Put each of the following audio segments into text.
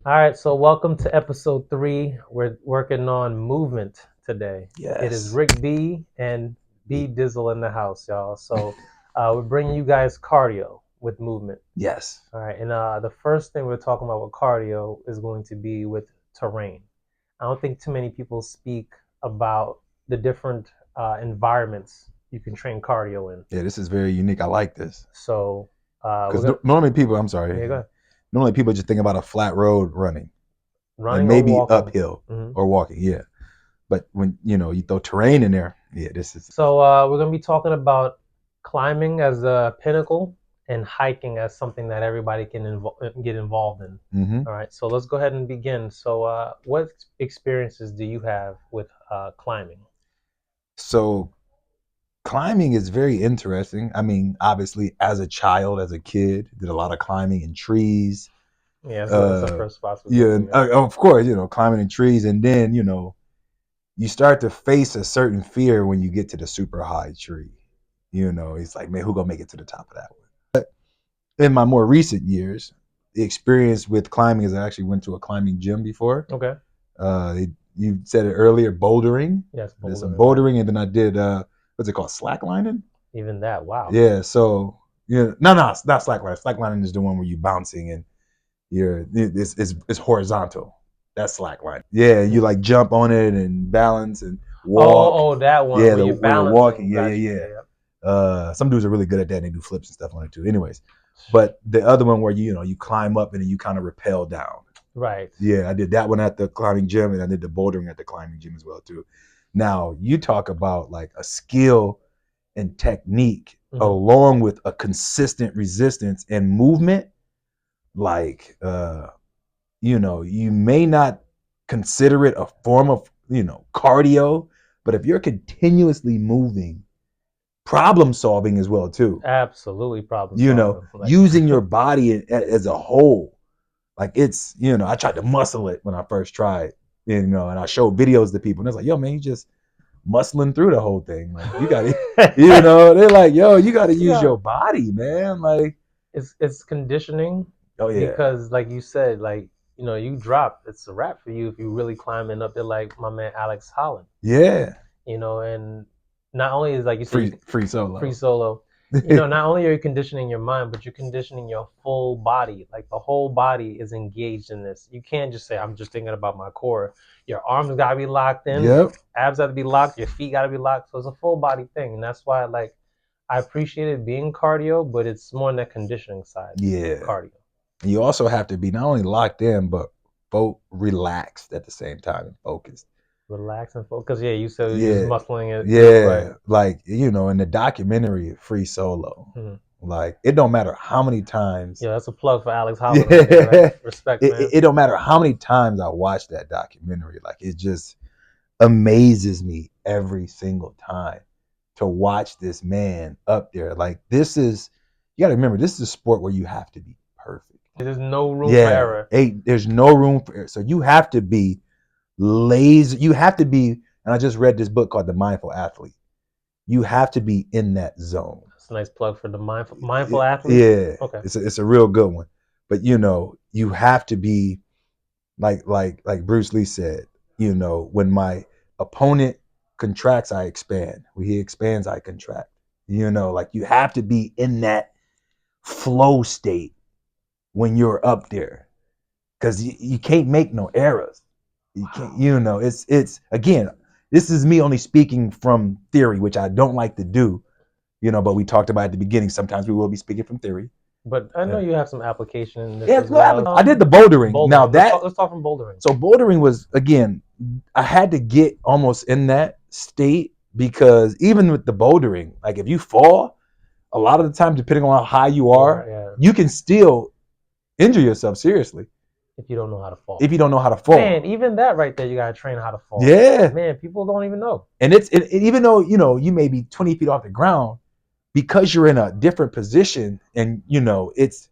All right, so welcome to episode 3. We're working on movement today. It is Yes. Rick B and B Dizzle in the house, y'all. So we're bringing you guys cardio with movement. Yes. All right, and the first thing we're talking about with cardio is going to be with terrain. I don't think too many people speak about the different environments you can train cardio in. Yeah, this is very unique. I like this. So we're Because gonna normally people, I'm sorry, yeah, go ahead. normally people just think about a flat road running and Running or maybe walking. uphill Hmm. or walking. Yeah. But when, you throw terrain in there, yeah, this is, So we're going to be talking about climbing as a pinnacle and hiking as something that everybody can get involved in. hmm All right, so let's go ahead and begin. So, what experiences do you have with climbing? so climbing is very interesting. I mean, obviously, as a child, as a kid, did a lot of climbing in trees. Yeah, that's the Uh, first spots we go yeah, to. Yep. of course, climbing in trees. And then, you start to face a certain fear when you get to the super high tree. It's like, man, who gonna make it to the top of that one? In my more recent years, the experience with climbing is I actually went to a climbing gym before. Okay. You said it earlier, bouldering. Yes, I did some bouldering, right? bouldering, and then I did what's it called, slacklining? Even that. Wow. Yeah. So no, it's not slacklining. Slacklining is the one where you're bouncing and it's horizontal. That's slackline. Yeah, you like jump on it and balance and walk. Oh, that one Yeah, where the you're where you're walking. balancing. Yeah, Got you. yeah, Yeah, yeah. yeah. Some dudes are really good at that and they do flips and stuff on it too. Anyways, but the other one where you climb up and then you kind of rappel down. Right. Yeah, I did that one at the climbing gym and I did the bouldering at the climbing gym as well too. Now you talk about like a skill and technique Hmm. along with a consistent resistance and movement. Like you may not consider it a form of cardio, but if you're continuously moving, problem solving as well too, Absolutely problem solving. Like, using your body as a whole. Like it's, I tried to muscle it when I first tried, and I showed videos to people, and it's like, yo, man, you just muscling through the whole thing. Like you got to, they're like, yo, you got to use yeah, your body, man. Like, it's conditioning oh yeah, because like you said, like you drop, it's a wrap for you if you really climbing up there like my man Alex Holland. yeah, And not only is like you said, you free free solo. solo. Not only are you conditioning your mind, but you're conditioning your full body. Like the whole body is engaged in this. You can't just say, I'm just thinking about my core. Your arms gotta be locked in, your Yep. abs gotta be locked, your feet gotta be locked. So it's a full body thing. And that's why like I appreciate it being cardio, but it's more on the conditioning side of Yeah. cardio. And you also have to be not only locked in, but both relaxed at the same time and focused. Relax and focus. Yeah, you said you was Yeah. muscling it too, right? Yeah. Like, in the documentary Free Solo, Mhm. like it don't matter how many times. Yeah, that's a plug for Alex Holland right there, right? Yeah. Respect, It, man. it don't matter how many times I watch that documentary. Like it just amazes me every single time to watch this man up there. Like this is, you got to remember, this is a sport where you have to be perfect. There's no room for Yeah, error. hey, there's no room for it. So you have to be lazy. You have to be, and I just read this book called The Mindful Athlete. You have to be in that zone. That's a nice plug for the mindful athlete. Yeah, Okay. it's a real good one. But you have to be like Bruce Lee said. When my opponent contracts, I expand. When he expands, I contract. Like you have to be in that flow state when you're up there because you can't make no errors. You can't, it's again, this is me only speaking from theory, which I don't like to do, but we talked about at the beginning. Sometimes we will be speaking from theory. But I know Yeah. you have some application in this Yeah, as no, well. I did the bouldering. Now Bouldering. Let's talk. that Let's talk from bouldering. so bouldering was again, I had to get almost in that state because even with the bouldering, like if you fall, a lot of the time, depending on how high you You are, are, yeah. you can still injure yourself seriously If you don't know how to fall, if you don't know how to man, fall. even that right there, you gotta train how to fall. Yeah, Man, people don't even know. and even though you may be 20 feet off the ground, because you're in a different position, and it's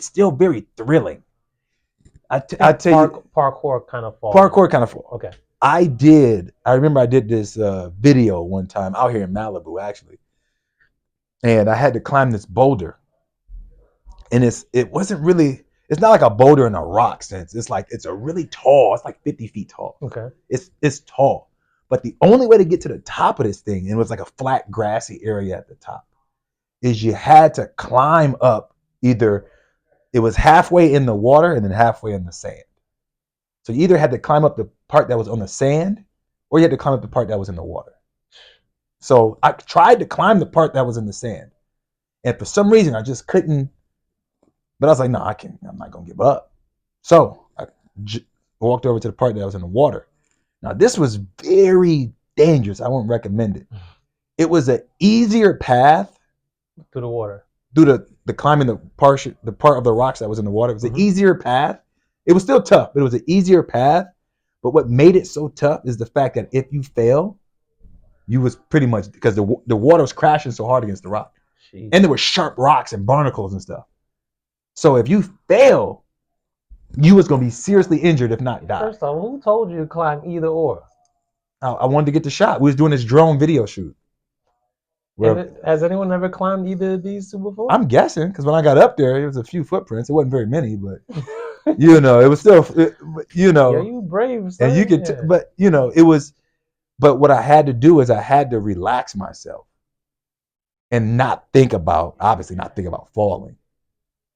still very thrilling. I I think tell you, parkour kind of falls. parkour kind of fall. Okay. I remember I did this video one time out here in Malibu actually, and I had to climb this boulder, and it wasn't really. it's not like a boulder in a rock sense. It's like it's a really tall. It's like 50 feet tall. Okay. It's tall. But the only way to get to the top of this thing, and it was like a flat grassy area at the top, is you had to climb up. Either it was halfway in the water and then halfway in the sand. So you either had to climb up the part that was on the sand, or you had to climb up the part that was in the water. So I tried to climb the part that was in the sand, and for some reason I just couldn't. But I was like, no, I can't. I'm not gonna give up. So I walked over to the part that was in the water. Now this was very dangerous. I wouldn't recommend it. It was an easier path through the water. Through the climbing the part of the rocks that was in the water. It was an easier path. It was still tough, but it was an easier path. But what made it so tough is the fact that if you fail, you was pretty much, because the water was crashing so hard against the rock. Jeez. And there were sharp rocks and barnacles and stuff. So if you fail, you was gonna be seriously injured, if not die. First off, who told you to climb either or? I wanted to get the shot. We was doing this drone video shoot. Has anyone ever climbed either of these two before? I'm guessing, because when I got up there, it was a few footprints. It wasn't very many, but you know, it was still, you know. Yeah, you brave. Son. And you could, but you know, it was. But what I had to do is I had to relax myself and not think about, obviously, not think about falling.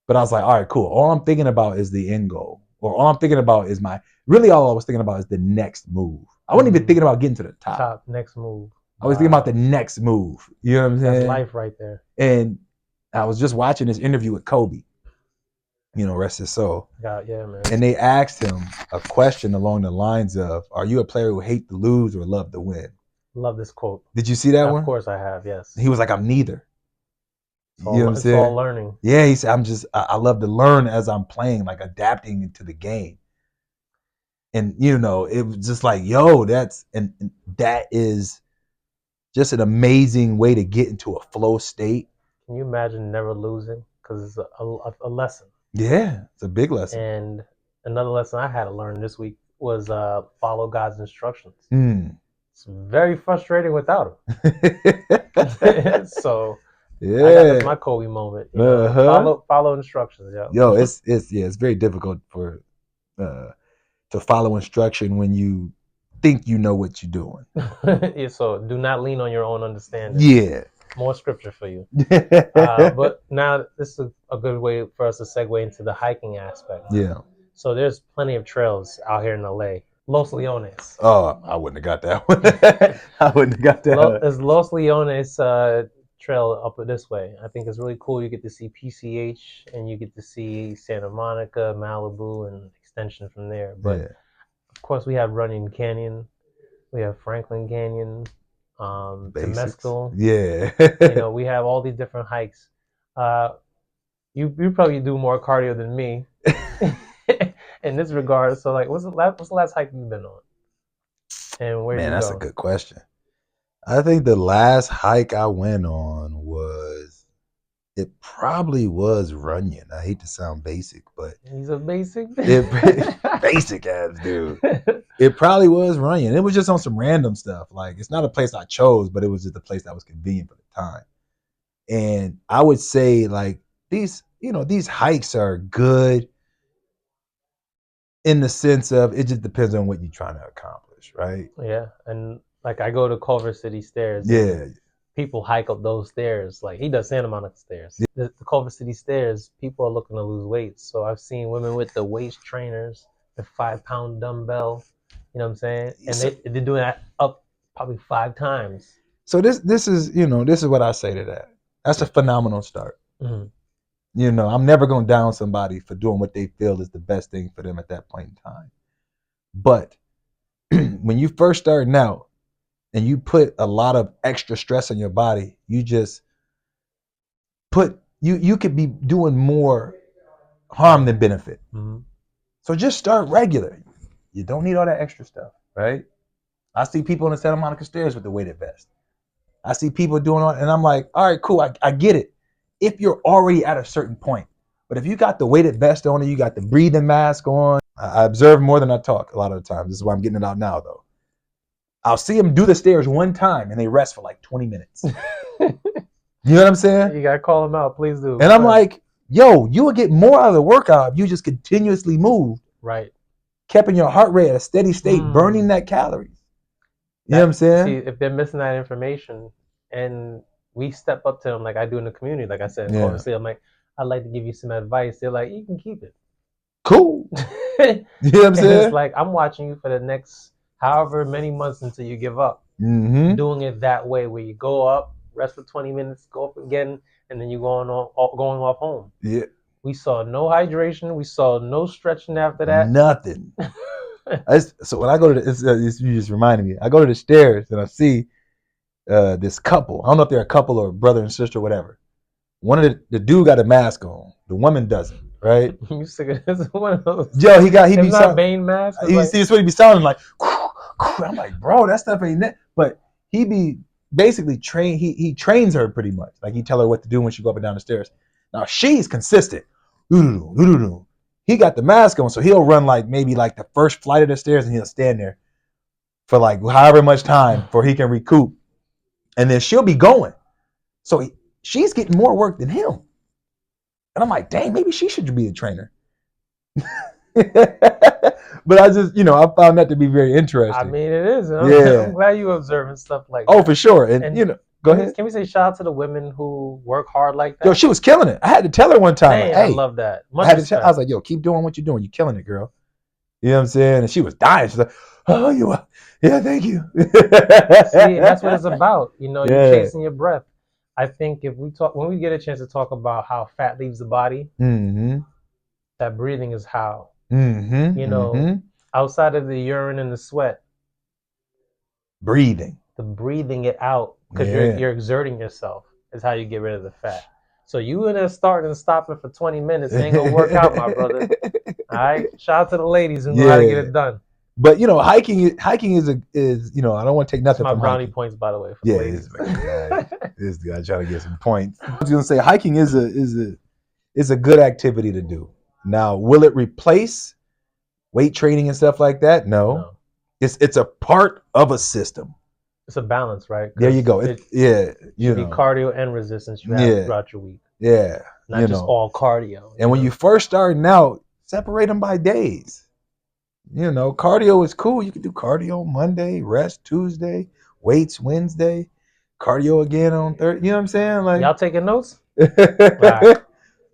But I was like, all right, cool. All I'm thinking about is the end goal, or all I'm thinking about is really all I was thinking about is the next move. I wasn't even thinking about getting to the top. Next move. I was thinking about the next move. You know what I'm saying? That's life right there. And I was just watching this interview with Kobe, you know, rest his soul. Yeah, man. And they asked him a question along the lines of, are you a player who hate to lose or love to win? Love this quote. Did you see that one? Of course I have, yes. He was like, I'm neither. You know what I'm saying? It's all learning. Yeah, he said, I love to learn as I'm playing, like adapting to the game. And, you know, it was just like, yo, and that is just an amazing way to get into a flow state. Can you imagine never losing? Because it's a lesson. Yeah, it's a big lesson. And another lesson I had to learn this week was follow God's instructions. It's very frustrating without him. So yeah, that's my Kobe moment. You know, follow instructions. Yo, it's very difficult to follow instruction when you think you know what you're doing. Yeah, so do not lean on your own understanding. Yeah. More scripture for you. But now this is a good way for us to segue into the hiking aspect. Yeah. So there's plenty of trails out here in LA. Los Leones. Oh, I wouldn't have got that one. I wouldn't have got that. There's Los Leones trail up this way. I think it's really cool. You get to see PCH and you get to see Santa Monica, Malibu, and extension from there. But of course, we have Runyon Canyon. We have Franklin Canyon. Temescal. Yeah. You know, we have all these different hikes. You probably do more cardio than me in this regard. So like, what's the last hike you've been on? And where? Man, that's a good question. I think the last hike I went on it probably was Runyon. I hate to sound basic, but he's a basic basic ass dude. It probably was Runyon. It was just on some random stuff. Like, it's not a place I chose, but it was just a place that was convenient for the time. And I would say, like, these hikes are good in the sense of it just depends on what you're trying to accomplish, right? Yeah. And like, I go to Culver City Stairs. Yeah. People hike up those stairs. Like, he does Santa Monica Stairs. Yeah. The Culver City Stairs, people are looking to lose weight. So I've seen women with the waist trainers, the 5-pound dumbbell. You know what I'm saying? And they're doing that up probably 5 times. So this is what I say to that. That's a phenomenal start. Mm-hmm. You know, I'm never going to down somebody for doing what they feel is the best thing for them at that point in time. But when you first starting out and you put a lot of extra stress on your body, you just you could be doing more harm than benefit. Mm-hmm. So just start regular. You don't need all that extra stuff, right? I see people on the Santa Monica Stairs with the weighted vest. I see people doing it, and I'm like, all right, cool, I get it. If you're already at a certain point. But if you got the weighted vest on, or you got the breathing mask on, I observe more than I talk a lot of the time. This is why I'm getting it out now, though. I'll see them do the stairs one time, and they rest for like 20 minutes. You know what I'm saying? You got to call them out, please do. And I'm like, Yo, you will get more out of the workout if you just continuously move, Right. keeping your heart rate at a steady state, burning Mm. that calories. You know what I'm That see saying? if they're missing that information, and we step up to them like I do in the community, like I said in Culver Yeah. City, I'm like, I'd like to give you some advice. They're like, you can keep it. Cool. And You know what I'm it's saying? like I'm watching you for the next however many months until you give up. Mm-hmm. Doing it that way, where you go up, rest for 20 minutes, go up again, and then you going off home. Yeah. We saw no hydration. We saw no stretching after that. Nothing. So when I go to you just reminded me. I go to the stairs and I see this couple. I don't know if they're a couple or brother and sister or whatever. One of the dude got a mask on. The woman doesn't, right? You sick of this? One of those. Yo, he It's be not sound, Bane mask. It's he like see that's what he be sounding like. I'm like, bro, that stuff ain't that. But he be basically train. He trains her pretty much. Like he tell her what to do when she go up and down the stairs. Now she's consistent. He got the mask on, so he'll run like maybe like the first flight of the stairs, and he'll stand there for like however much time before he can recoup, and then she'll be going. So she's getting more work than him, and I'm like, dang, maybe she should be a trainer. But I just, I found that to be very I interesting. mean, it is. I'm Yeah. glad you observing stuff like Oh, that. for sure. And, And go ahead. can we say shout out to the women who work hard like Yo, that? she was killing it. I had to tell her one time, like, Man, I hey, love that. I Much had to tell, I was respect. like, yo, keep doing what you're doing. You're killing it, girl. You know what I'm saying? And she was dying. She's like, oh, you are. Yeah, thank you. See, and that's what it's about. You Yeah. chasing your breath. I think if we talk when we get a chance to talk about how fat leaves the body, Mm-hmm. that breathing is how. Mm-hmm. You know, Mm-hmm. outside of the urine and the sweat, Breathing. the breathing it out because you're Yeah. you're exerting yourself is how you get rid of the fat. So you in there starting and stopping for 20 minutes ain't gonna work out, my brother. All right. Shout out to the ladies who know how to get Yeah. it done. But hiking is I don't want to take That's nothing my from brownie hiking. points, by the way, for the Yeah, ladies. this guy trying to get some points. I was gonna say hiking is a good activity to do. Now, will it replace weight training and stuff like that? No. No, It's a part of a system. it's a balance, right? There you Because go. it Yeah, should be cardio and resistance you have yeah, throughout your week, yeah, not just all cardio. And when you first starting out, separate them by days. Cardio is cool. You can do cardio Monday, rest Tuesday, weights Wednesday, cardio again on Thursday. You know what I'm saying? Like, Y'all taking notes? Right.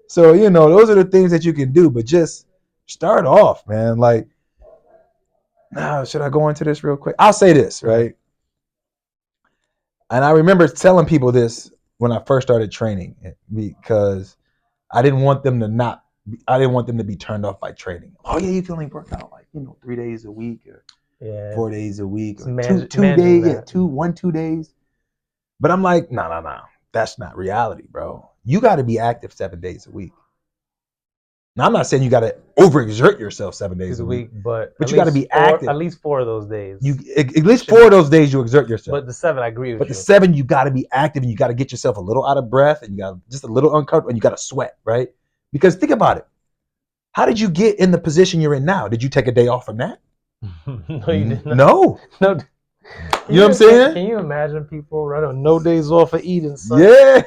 so those are the things that you can do, but just start off, man. Like, now, should I go into this real quick? I'll say this, right? And I remember telling people this when I first started training because I didn't want them to not. I didn't want them to be turned off by training. Oh yeah, you can only work out like 3 days a week or 4 days a week or two days, yeah, 2 days. But I'm like, no, that's not reality, bro. You got to be active 7 days a week. Now I'm not saying you got to overexert yourself 7 days a week, but you got to be active. At least 4 of those days. You at least 4 of those days you exert yourself. But the 7, I agree with you. But the 7, you got to be active and you got to get yourself a little out of breath and you got just a little uncomfortable and you got to sweat, right? Because think about it. How did you get in the position you're in now? Did you take a day off from that? No, you did not. No. No. You know what I'm saying? Can you imagine people running no days off of eating, son? Yeah.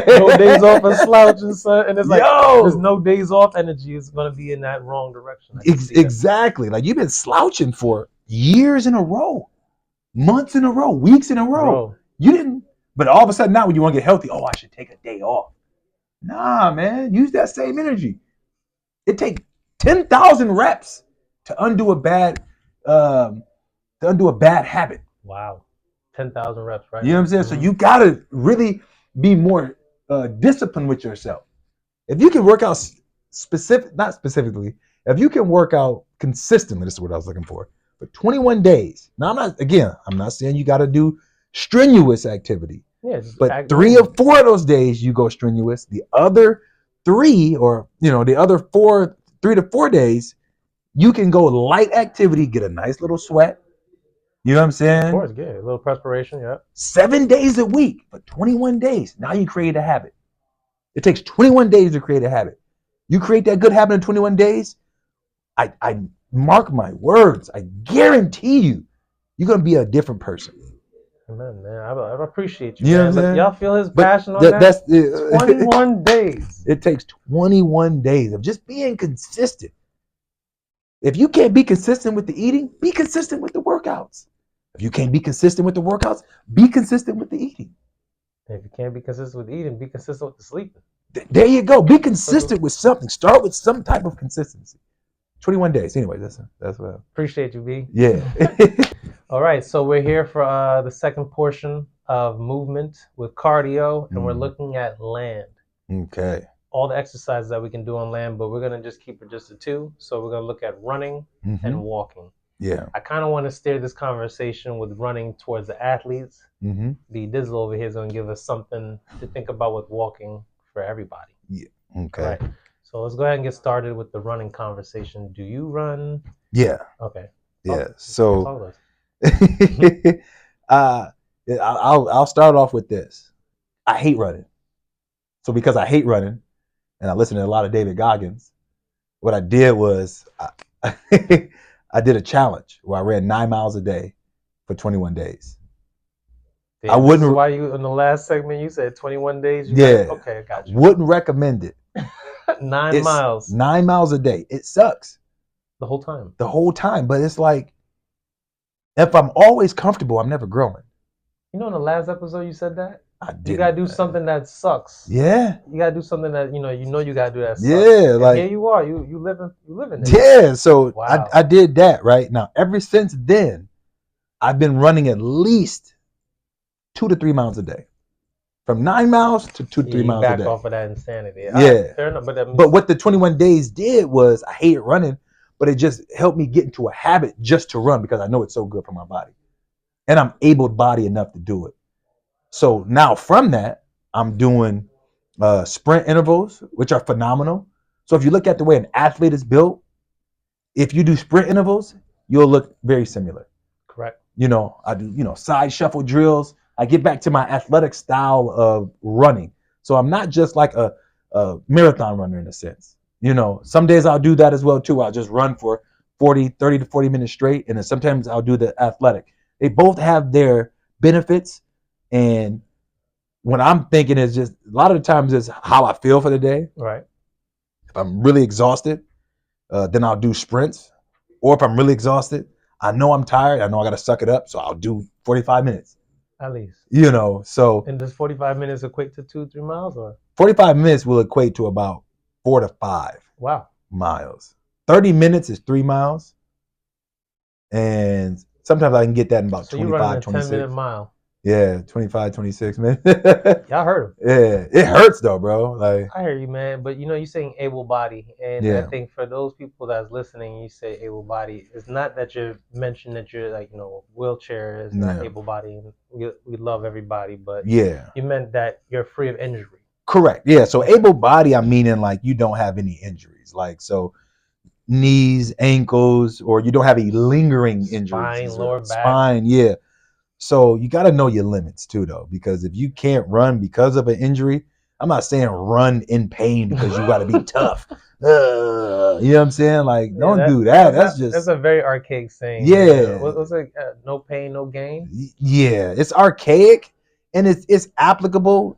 No days off of slouching, son. And it's like, Yo, there's no days off energy. It's going to be in that wrong direction. Exactly. Like you've been slouching for years in a row, months in a row, weeks in a row. Bro. You didn't, but all of a sudden now when you want to get healthy, oh, I should take a day off. Nah, man, use that same energy. It takes 10,000 reps to undo a bad habit. Wow. 10,000 reps, right? You know what I'm saying? Mm-hmm. So you got to really be more disciplined with yourself. If you can work out not specifically, if you can work out consistently, this is what I was looking for 21 days. Now, I'm not saying you got to do strenuous activity. Yeah, but 3 or 4 of those days you go strenuous. The other 3 or, the other 3 to 4 days, you can go light activity, get a nice little sweat. You know what I'm saying? Of course, good. A little perspiration, yeah. 7 days a week, but 21 days. Now you create a habit. It takes 21 days to create a habit. You create that good habit in 21 days, I mark my words. I guarantee you're going to be a different person. recommend, man. I appreciate you, You know what I'm man. Look, y'all saying? feel his But passion on that? that's it. 21 days. It takes 21 days of just being consistent. If you can't be consistent with the eating, be consistent with the workouts. If you can't be consistent with the workouts, be consistent with the eating. If you can't be consistent with eating, be consistent with the sleeping. There you go. Be consistent with something. Start with some type of consistency. 21 days. Anyway, that's what. Appreciate you, B. Yeah. All right, so we're here for the second portion of movement with cardio, and we're looking at land. Okay. All the exercises that we can do on land, but we're gonna just keep it just the two. So we're gonna look at running and walking. Yeah. I kind of want to steer this conversation with running towards the athletes. The Dizzle over here is gonna give us something to think about with walking for everybody. Yeah. Okay. All right. So let's go ahead and get started with the running conversation. Do you run? Yeah. Okay. Yeah. So talk about it. I'll start off with this. I hate running. So because I hate running, and I listen to a lot of David Goggins, what I did was I did a challenge where I ran 9 miles a day for 21 days. Yeah, this is why you in the last segment you said 21 days. Okay, I got you. Wouldn't recommend it. 9 miles. 9 miles a day. It sucks. The whole time. The whole time. But it's like, if I'm always comfortable, I'm never growing. You know, in the last episode you said that? I did. You gotta do something that sucks. Yeah. You gotta do something that you know you gotta do that sucks. Yeah, and like here you are, you living it. Yeah, so wow. I did that, right? Now, ever since then, I've been running at least 2 to 3 miles a day. From 9 miles to 2 to 3 miles a day. Back off of that insanity. Yeah. Right, fair enough, but what the 21 days did was, I hated running, but it just helped me get into a habit just to run because I know it's so good for my body. And I'm able-bodied enough to do it. So now from that, I'm doing sprint intervals, which are phenomenal. So if you look at the way an athlete is built, if you do sprint intervals, you'll look very similar. Correct. You know, I do, side shuffle drills. I get back to my athletic style of running. So I'm not just like a marathon runner in a sense. Some days I'll do that as well too. I'll just run for 30 to 40 minutes straight. And then sometimes I'll do the athletic. They both have their benefits. And what I'm thinking is just a lot of the times is how I feel for the day. Right. If I'm really exhausted, then I'll do sprints. Or if I'm really exhausted, I know I'm tired. I know I got to suck it up. So I'll do 45 minutes. At least. So. And does 45 minutes equate to 2-3 miles or? 45 minutes will equate to about 4 to 5 miles. 30 minutes is 3 miles. And sometimes I can get that in about 25, 26. 10-minute mile. Yeah, 25, 26 minutes. Y'all heard him. Yeah, it hurts though, bro. Like, I hear you, man. But you're saying able body, and I think for those people that's listening, you say able body. It's not that you mentioned that you're like wheelchair is not able body, and we love everybody, but you meant that you're free of injury. Correct. Yeah. So able body, I'm meaning like you don't have any injuries, like so knees, ankles, or you don't have any lingering injuries. Spine, lower back. Spine, yeah. So you got to know your limits too, though, because if you can't run because of an injury, I'm not saying run in pain because you got to be tough. You know what I'm saying? Like, don't do that. That's a very archaic saying. Yeah. What's like no pain, no gain? Yeah, it's archaic and it's applicable.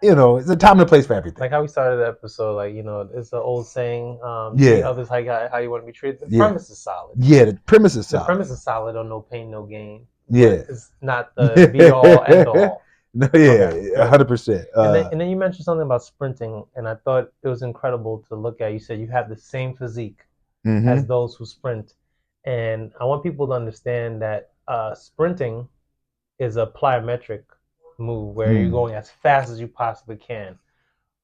It's a time and a place for everything. Like how we started the episode, like, it's the old saying, treat others how you want to be treated. The premise is solid. Yeah, the premise is solid. The premise is solid on no pain, no gain. Yeah. It's not the be all, end all. No, yeah, 100%. And then you mentioned something about sprinting, and I thought it was incredible to look at. You said you have the same physique as those who sprint. And I want people to understand that sprinting is a plyometric move where you're going as fast as you possibly can.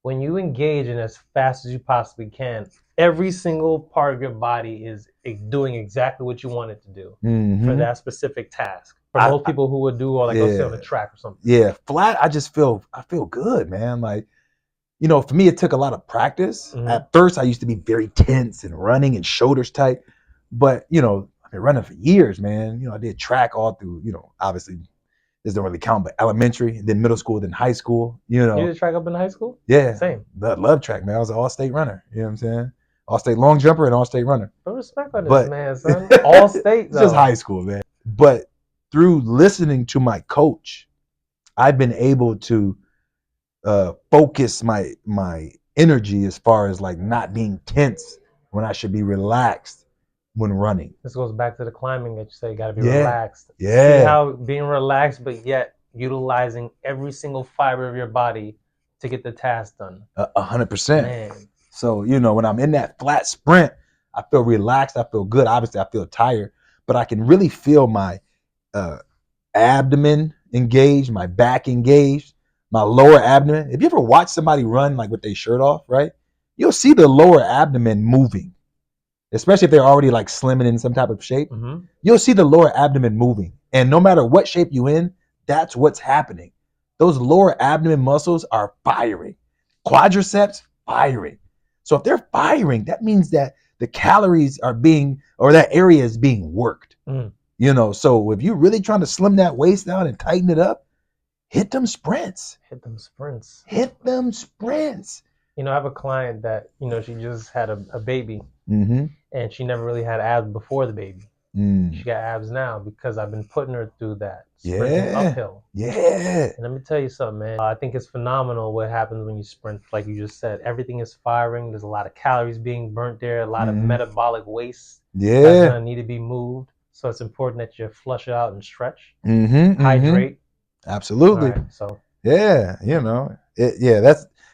When you engage in as fast as you possibly can, every single part of your body is doing exactly what you want it to do for that specific task. For those people who would do, or like go sit on the track or something. Yeah, flat. I feel good, man. Like, for me, it took a lot of practice. At first, I used to be very tense and running and shoulders tight, but I've been running for years, man. I did track all through. Obviously, this don't really count, but elementary, then middle school, then high school. You did track up in high school? Yeah, same. I love track, man. I was an all-state runner. You know what I'm saying? All-state long jumper and all-state runner. No respect on this man, son. All-state, though. Just high school, man. But through listening to my coach, I've been able to focus my energy as far as like not being tense when I should be relaxed when running. This goes back to the climbing that you say you got to be Yeah, relaxed. See yeah, how being relaxed, but yet utilizing every single fiber of your body to get the task done. 100%. Man, So when I'm in that flat sprint, I feel relaxed. I feel good. Obviously, I feel tired, but I can really feel my uh, abdomen engaged, my back engaged, my lower abdomen. If you ever watch somebody run like with their shirt off, right, you'll see the lower abdomen moving, especially if they're already like slim and in some type of shape. mm-hmm. You'll see the lower abdomen moving. And no matter what shape you in, that's what's happening. Those lower abdomen muscles are firing. Quadriceps firing. So if they're firing, that means that the calories are being, or that area is being worked. Mm. So if you're really trying to slim that waist down and tighten it up, hit them sprints. Hit them sprints. Hit them sprints. I have a client that, she just had a baby, Mm-hmm. and she never really had abs before the baby. She got abs now because I've been putting her through that sprinting uphill. Yeah. And let me tell you something, man. I think it's phenomenal what happens when you sprint. Like you just said, everything is firing. There's a lot of calories being burnt there, a lot of metabolic waste that's going to need to be moved. So it's important that you flush it out and stretch, hydrate. Absolutely. All right, so yeah,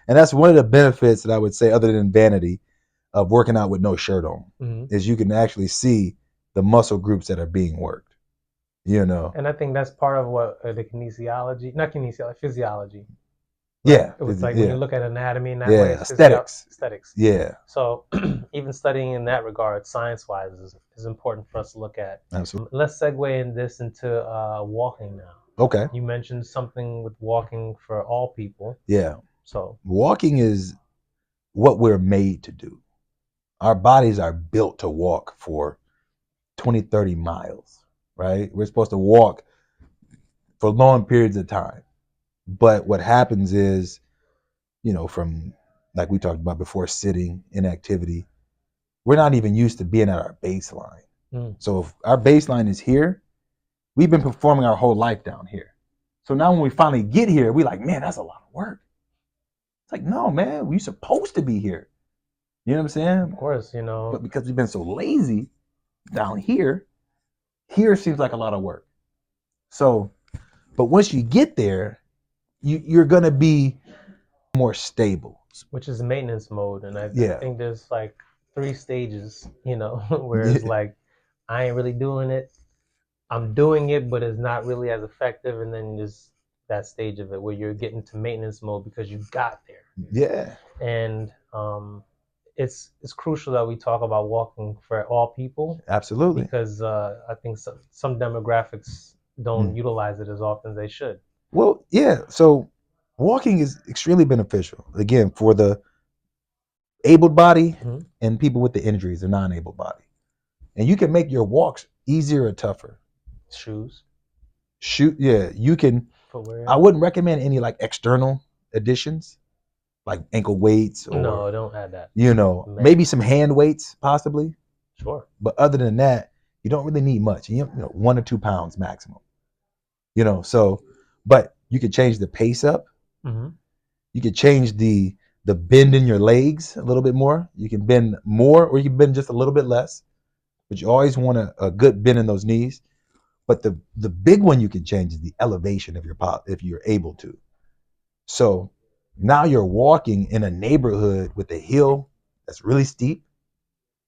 that's one of the benefits that I would say, other than vanity, of working out with no shirt on, is you can actually see the muscle groups that are being worked. And I think that's part of what the not kinesiology, physiology. Right? Yeah, it's like when you look at anatomy in that way, it's aesthetics. Aesthetics. Yeah. So even studying in that regard, science-wise, is important for us to look at. Absolutely. Let's segue this into walking now. Okay. You mentioned something with walking for all people. Yeah. So walking is what we're made to do. Our bodies are built to walk for 20, 30 miles, right? We're supposed to walk for long periods of time. But what happens is, from like we talked about before, sitting, inactivity, we're not even used to being at our baseline. So if our baseline is here, we've been performing our whole life down here. So now when we finally get here, we're like, man, that's a lot of work. It's like, no, man, we're supposed to be here. You know what I'm saying? Of course, But because we've been so lazy down here seems like a lot of work. So, but once you get there, you're going to be more stable. Which is maintenance mode. And I think there's like 3 stages, where it's like, I ain't really doing it. I'm doing it, but it's not really as effective. And then there's that stage of it where you're getting to maintenance mode because you got there. Yeah. And it's crucial that we talk about walking for all people. Absolutely. Because I think some demographics don't utilize it as often as they should. Well, yeah. So walking is extremely beneficial, again, for the able body and people with the injuries, the non-able body. And you can make your walks easier or tougher. Shoes. Yeah, you can. Footwear. I wouldn't recommend any like external additions, like ankle weights or no, don't add that. Maybe some hand weights, possibly. Sure. But other than that, you don't really need much. 1 or 2 pounds maximum. So, but you could change the pace up. You could change the bend in your legs a little bit more. You can bend more, or you can bend just a little bit less. But you always want a good bend in those knees. But the big one you can change is the elevation of your pop if you're able to. So now you're walking in a neighborhood with a hill that's really steep.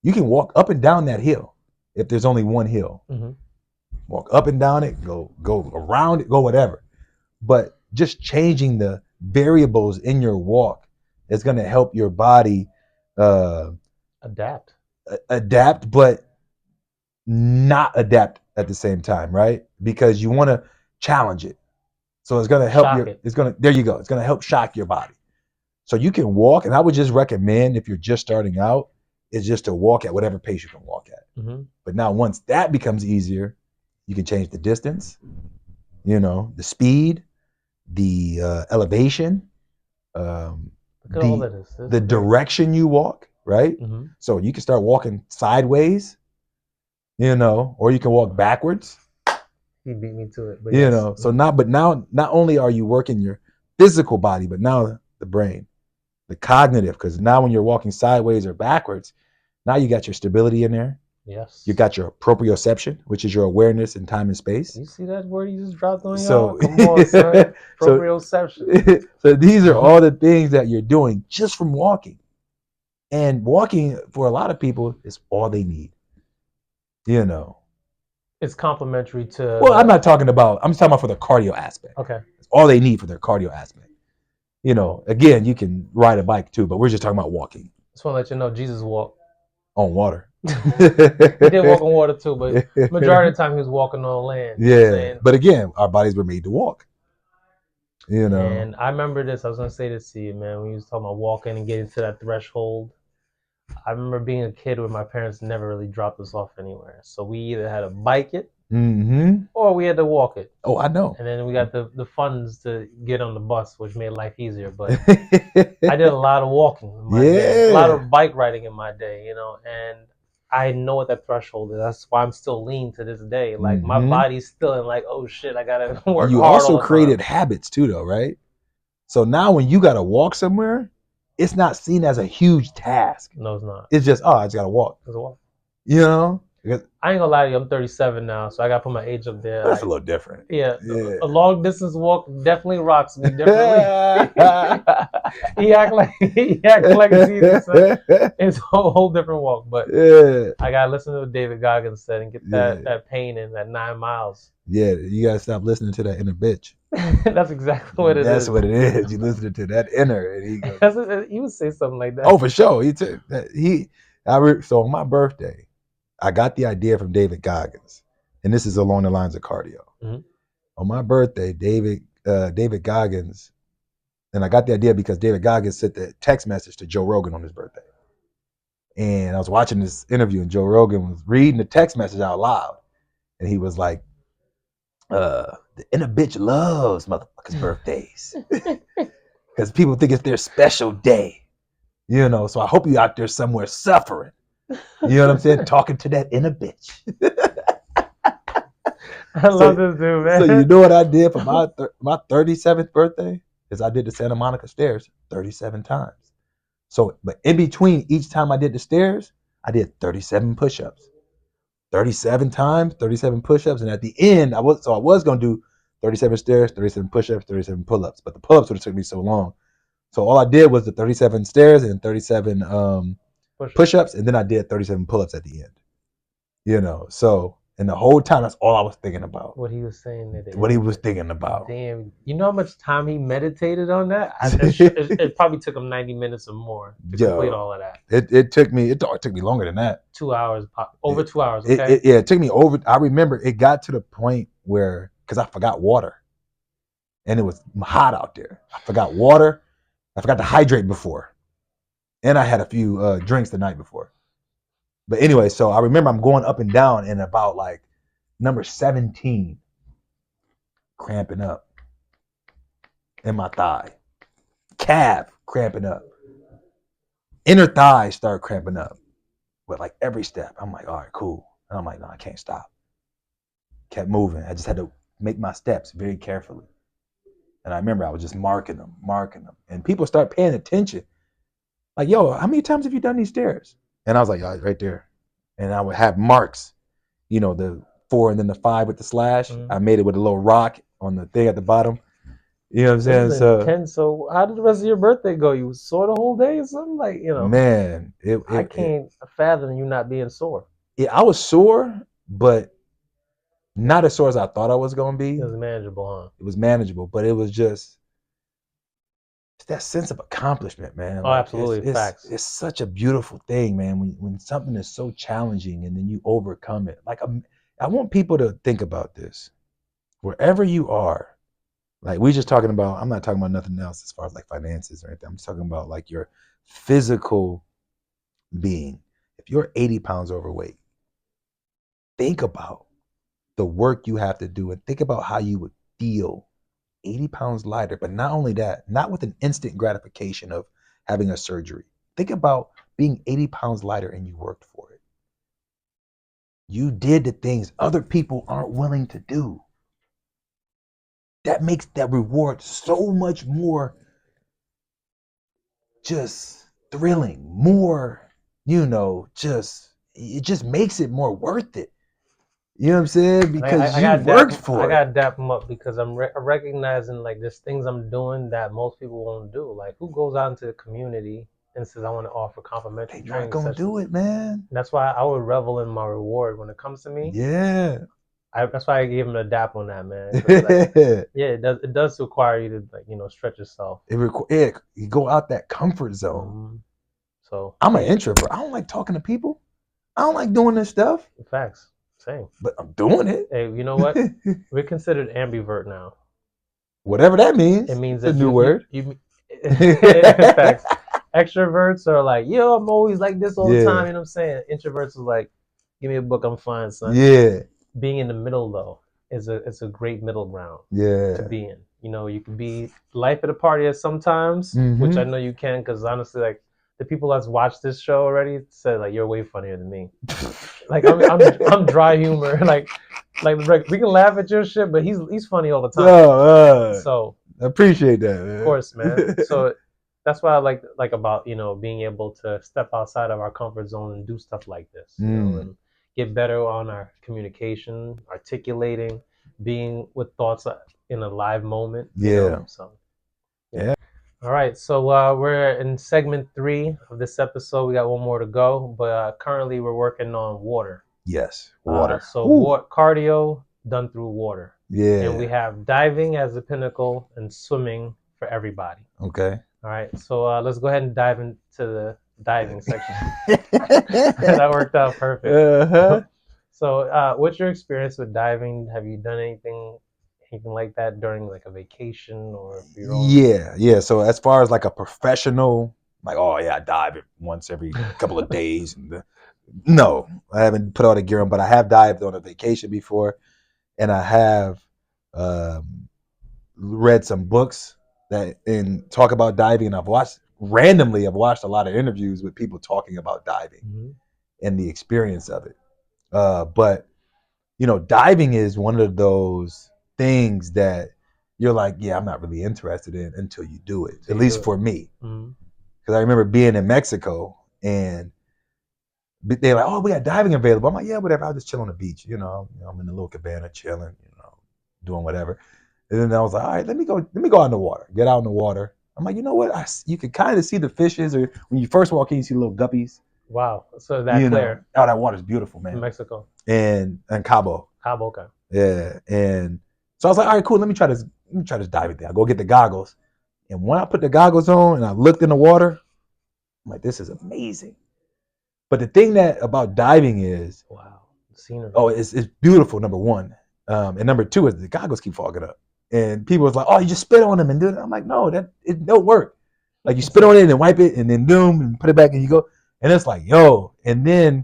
You can walk up and down that hill if there's only one hill. Walk up and down it, go around it, go whatever. But just changing the variables in your walk is going to help your body adapt, but not adapt at the same time, right? Because you want to challenge it. So it's going to help there you go. It's going to help shock your body. So you can walk, and I would just recommend, if you're just starting out, is just to walk at whatever pace you can walk at. But now once that becomes easier, you can change the distance, the speed, the elevation, the direction you walk, right? So you can start walking sideways, or you can walk backwards. He beat me to it, but You yes. know, so not but now not only are you working your physical body, but now the brain, the cognitive, because now when you're walking sideways or backwards, now you got your stability in there. You Yes. got your proprioception, which is your awareness in time and space. You see that word you just dropped on y'all? So, Come on, son. so, Proprioception. so these are all the things that you're doing just from walking. And walking for a lot of people is all they need. You know. It's complementary to Well, the. I'm talking about for the cardio aspect. Okay. It's all they need for their cardio aspect. You know, again, you can ride a bike too, but we're just talking about walking Just want to let you know Jesus walked. on water. He did walk on water too, but majority of the time he was walking on land. You know what I'm Yeah, saying? but again, our bodies were made to walk. You know. And I remember this. I was gonna say this to you, man. When you was talking about walking and getting to that threshold, I remember being a kid where my parents never really dropped us off anywhere. So we either had to bike it Mm-hmm. or we had to walk it. Oh, I know. And then we got the funds to get on the bus, which made life easier. But I did a lot of walking in my day, a lot Yeah. of bike riding in my day, and I know what that threshold is. That's why I'm still lean to this day. Like my Mm-hmm. body's still in like, oh shit, I gotta And work you hard also all the time. created habits too, though, right? So now when you got to walk somewhere, it's not seen as a huge task. No, it's not. It's just, oh, I just got to walk. It's a walk. You know? Because I ain't gonna lie to you, I'm 37 now, so I gotta put my age up there. that's a Like, little different. yeah, Yeah. a long distance walk definitely rocks me differently. He act like it's easy, son. It's a whole different walk, but Yeah. I gotta listen to what David Goggins said and get that Yeah. that pain in that 9 miles. Yeah. You got to stop listening to that inner bitch. That's exactly what it That's is. what it is. You listening to that inner, and he goes, He would say something like "Oh, that. for sure." He took that. So on my birthday, I got the idea from David Goggins, and this is along the lines of cardio. Mm-hmm. On my birthday, David Goggins, and I got the idea because David Goggins sent the text message to Joe Rogan on his birthday, and I was watching this interview, and Joe Rogan was reading the text message out loud, and he was like, "The inner bitch loves motherfuckers' birthdays because people think it's their special day." You know, so I hope you out there somewhere suffering. You know what I'm saying? Talking to that inner bitch. I so, love this dude, so you man. know what I did for my 37th birthday? Is I did the Santa Monica stairs 37 times. So, but in between each time I did the stairs, I did 37 push-ups. 37 times, 37 push-ups, and at the end, I was gonna do 37 stairs, 37 push-ups, 37 pull-ups, but the pull-ups would have took me so long. So all I did was the 37 stairs and 37 push-ups, and then I did 37 pull-ups at the end. You know, so and the whole time that's all I was thinking about. What he was saying that What he was thinking about. damn, you know how much time he meditated on that? It probably took him 90 minutes or more to complete Yo, all of that. it took me longer than that. 2 hours, over It, 2 hours. it, Okay. it yeah, it took me over. I remember it got to the point where because I forgot water, and it was hot out there. I forgot water. I forgot to hydrate before, and I had a few drinks the night before. But anyway, so I remember I'm going up and down, and about like number 17, cramping up in my thigh, calf cramping up, inner thigh start cramping up. But like every step, I'm like, all right, cool. And I'm like, no, I can't stop. Kept moving. I just had to make my steps very carefully. And I remember I was just marking them. And people start paying attention. Like, yo, how many times have you done these stairs? And I was like, oh, right there. And I would have marks, the 4 and then the 5 with the slash. Mm-hmm. I made it with a little rock on the thing at the bottom. You know what I'm saying? This is intense. So, how did the rest of your birthday go? You sore the whole day or something? Like, Man, I can't fathom you not being sore. I was sore, but not as sore as I thought I was going to It be. was manageable, huh? It was manageable, but it was just it's that sense of accomplishment, man. Oh, Like absolutely. Facts. it's such a beautiful thing, man. When something is so challenging and then you overcome it. Like I want people to think about this. Wherever you are, like we just talking about. I'm not talking about nothing else as far as like finances or anything. I'm just talking about like your physical being. If you're 80 pounds overweight, think about the work you have to do and think about how you would feel 80 pounds lighter. But not only that, not with an instant gratification of having a surgery. Think about being 80 pounds lighter and you worked for it. You did the things other people aren't willing to do. that makes that reward so much more just thrilling, more, just it just makes it more worth it. You know what I'm saying? And Because you worked I for it. got to dap him up because recognizing like there's things I'm doing that most people won't do. Like who goes out into the community and says I want to offer They complimentary not training gonna do sessions. it, man. And that's why I would revel in my reward when it comes to me. Yeah. That's why I gave him a dap on that, man. Because like, yeah, it does require you to like stretch yourself. You go out that comfort zone. Mm-hmm. So I'm an yeah, introvert. I don't like talking to people. I don't like doing this stuff, facts, same. but I'm doing Hey, you know what? it. We're considered ambivert now. Whatever that It means. means It's a that new word. you facts. Extroverts are like, yo, I'm always like this all the Yeah. time. You know what I'm saying? Introverts are like, give me a book, I'm fine, son. Yeah. Being in the middle though is a great middle ground to Yeah. be in. You can be life at a party at sometimes, which I Mm-hmm. know you can, because honestly, like the people that's watched this show already said like you're way funnier than me. Like I'm dry humor. Like we can laugh at your shit, but he's funny all the time. So So I appreciate of course, man. that, So that's what I like about being able to step outside of our comfort zone and do stuff like this, man. and get better on our communication, articulating, being with thoughts in a live moment. Yeah. So yeah. Yeah. All right, so we're in segment 3 of this episode. We got one more to go, but currently we're working on water. Yes. Water. So Woo. cardio done through water, and we Yeah. have diving as the pinnacle and swimming for everybody. Okay. All right, so let's go ahead and dive into the diving section. That worked out perfect. Uh-huh. So, what's your experience with diving? Have you done anything like that during like a vacation or for your own? Yeah, yeah. So as far as like a professional, like, oh yeah, I dive it once every couple of days. No, I haven't put all the gear on, but I have dived on a vacation before, and I have read some books that and talk about diving. And I've watched a lot of interviews with people talking about diving Mm-hmm. and the experience of it. But diving is one of those things that you're like, yeah, I'm not really interested in until you do it. So At you do least it. for me, Mm-hmm. because I remember being in Mexico and they're like, oh, we got diving available. I'm like, yeah, whatever. I'll just chill on the beach. I'm in the little cabana chilling, doing whatever. And then I was like, all right, let me go out in the water. Get out in the water. I'm like, you know what? You can kind of see the fishes, or when you first walk in, you see little guppies. Wow, so that clear Oh, that water's beautiful, in man. Mexico. And Cabo. Cabo, okay. Yeah. And so I was like, all right, cool. Let me try this diving thing. I go get the goggles. And when I put the goggles on and I looked in the water, I'm like, this is amazing. But the thing that about diving is, Wow, scenery. oh, it's beautiful, number one. And number two is the goggles keep fogging up. And people was like, oh, you just spit on them and do it. I'm like, no, it don't work. Like you spit on it and wipe it and then doom and put it back and you go. And it's like, yo. And then